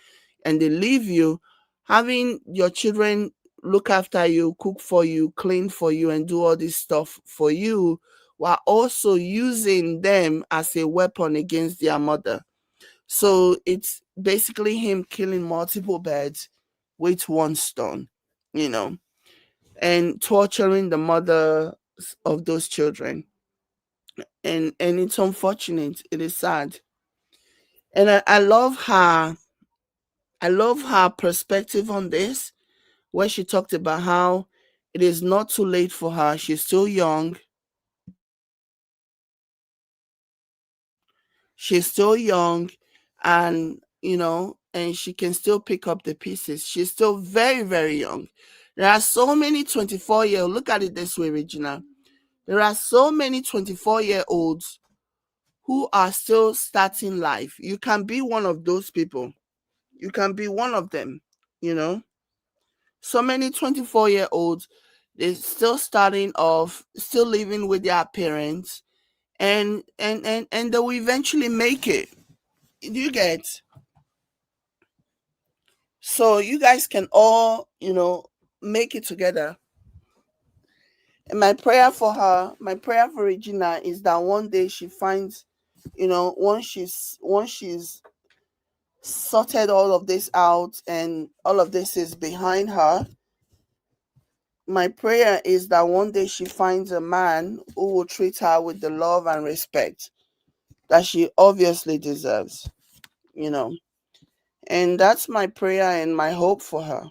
and they leave you, having your children look after you, cook for you, clean for you, and do all this stuff for you, while also using them as a weapon against their mother. So it's basically him killing multiple birds with one stone, and torturing the mother of those children. And it's unfortunate. It is sad. And I love her perspective on this, where she talked about how it is not too late for her. She's still young. She's still young, and and she can still pick up the pieces. She's still very, very young. There are so many 24-year, look at it this way, Regina. There are so many 24-year-olds who are still starting life. You can be one of those people. You can be one of them, you know. So many 24-year-olds, they're still starting off, still living with their parents, and they will eventually make it. Do you get? So you guys can all, make it together. And my prayer for her, my prayer for Regina is that one day she finds, once she's sorted all of this out and all of this is behind her, my prayer is that one day she finds a man who will treat her with the love and respect that she obviously deserves, you know. And that's my prayer and my hope for her.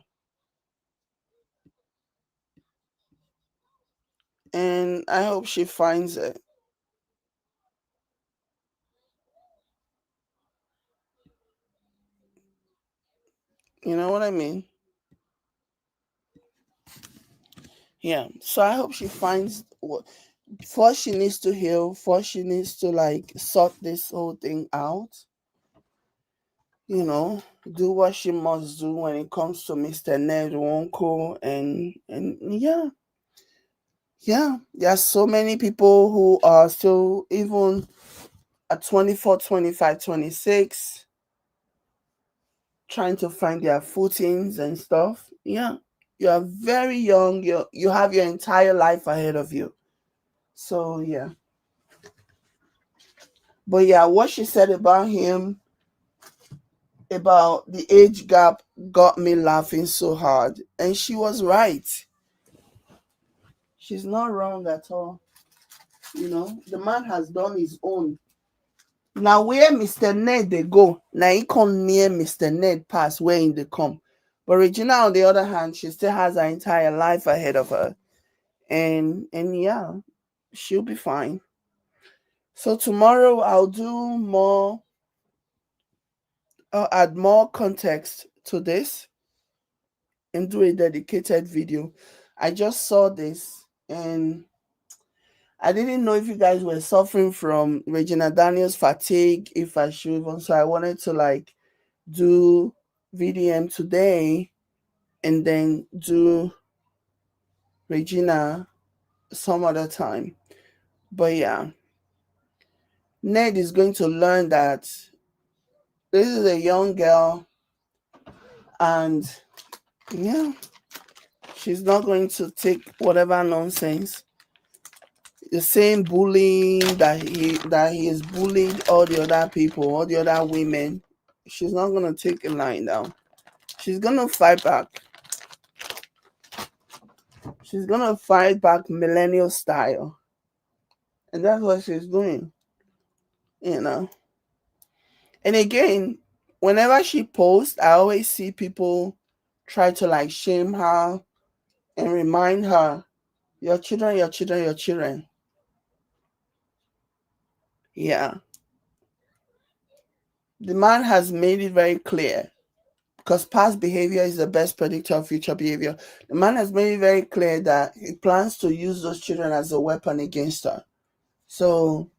And I hope she finds it. You know what I mean? Yeah. So I hope she finds what first she needs to heal, first she needs to like sort this whole thing out. Do what she must do when it comes to Mr. Ned Wonko and yeah. Yeah. There are so many people who are still even at 24, 25, 26 trying to find their footings and stuff. Yeah. You are very young. You have your entire life ahead of you. So yeah. But yeah, what she said about him, about the age gap, got me laughing so hard. And she was right. She's not wrong at all. The man has done his own. Now where Mr. Ned they go, now he come near Mr. Ned pass where in they come. But Regina, on the other hand, she still has her entire life ahead of her. And yeah, she'll be fine. So tomorrow I'll add more context to this and do a dedicated video. I just saw this and I didn't know if you guys were suffering from Regina Daniels fatigue, if I should even. So I wanted to like do VDM today and then do Regina some other time. But yeah, Ned is going to learn that this is a young girl and yeah, she's not going to take whatever nonsense. The same bullying that he has bullied all the other people, all the other women. She's not gonna take a line down. She's gonna fight back. She's gonna fight back millennial style. And that's what she's doing. And again, whenever she posts, I always see people try to like shame her and remind her, your children, your children, your children. Yeah. The man has made it very clear because past behavior is the best predictor of future behavior. The man has made it very clear that he plans to use those children as a weapon against her. So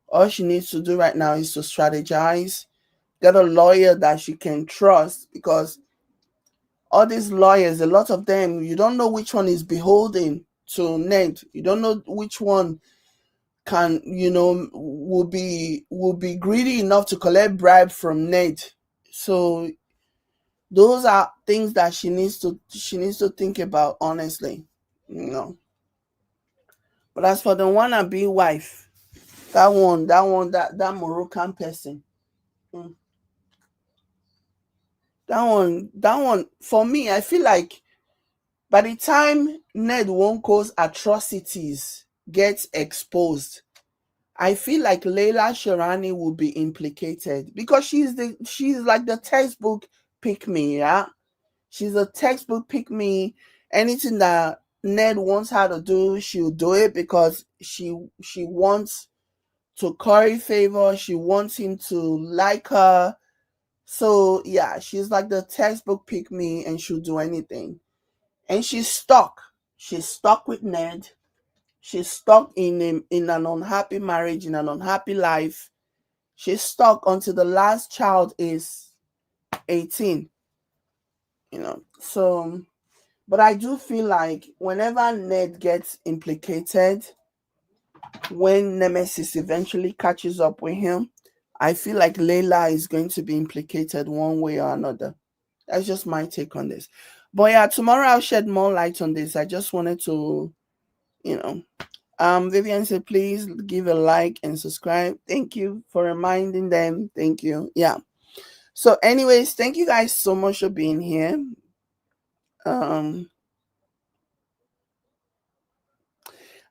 all she needs to do right now is to strategize, get a lawyer that she can trust, because all these lawyers, a lot of them, you don't know which one is beholden to Ned. You don't know which one can, will be greedy enough to collect bribe from Ned. So those are things that she needs to think about, honestly. But as for the wannabe wife, that Moroccan person, that one for me, I feel like by the time Ned Wonko's atrocities get exposed, I feel like Leila Sharani will be implicated because she's like the textbook pick me, yeah. She's a textbook pick me. Anything that Ned wants her to do, she'll do it because she wants to curry favor. She wants him to like her. So yeah, she's like the textbook pick me, and she'll do anything. And she's stuck. She's stuck with Ned. She's stuck in an unhappy marriage, in an unhappy life. She's stuck until the last child is 18. So, but I do feel like whenever Ned gets implicated, when Nemesis eventually catches up with him, I feel like Layla is going to be implicated one way or another. That's just my take on this. But yeah, tomorrow I'll shed more light on this. I just wanted to, Vivian said, please give a like and subscribe. Thank you for reminding them. Thank you. Yeah. So anyways, thank you guys so much for being here.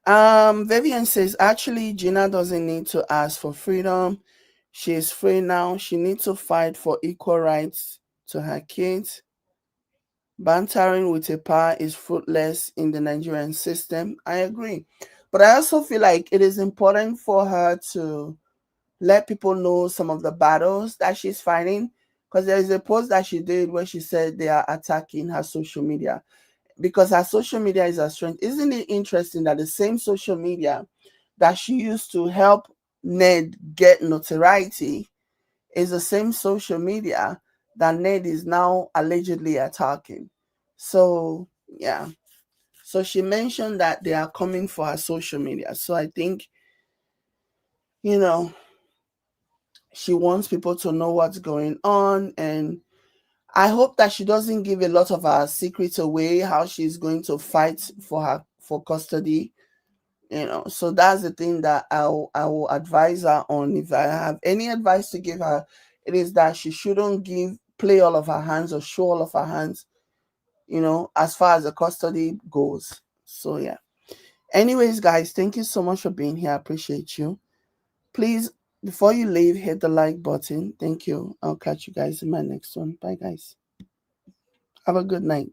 Vivian says, actually, Gina doesn't need to ask for freedom. She is free now. She needs to fight for equal rights to her kids. Bantering with a power is fruitless in the Nigerian system. I agree. But I also feel like it is important for her to let people know some of the battles that she's fighting. Because there is a post that she did where she said they are attacking her social media. Because her social media is her strength. Isn't it interesting that the same social media that she used to help Ned get notoriety is the same social media that Ned is now allegedly attacking? So, yeah. So she mentioned that they are coming for her social media. So I think, she wants people to know what's going on. And I hope that she doesn't give a lot of her secrets away, how she's going to fight for custody. So that's the thing that I will advise her on. If I have any advice to give her, it is that she shouldn't play all of her hands or show all of her hands, as far as the custody goes. So yeah. Anyways, guys, thank you so much for being here. I appreciate you. Please, before you leave, hit the like button. Thank you. I'll catch you guys in my next one. Bye, guys. Have a good night.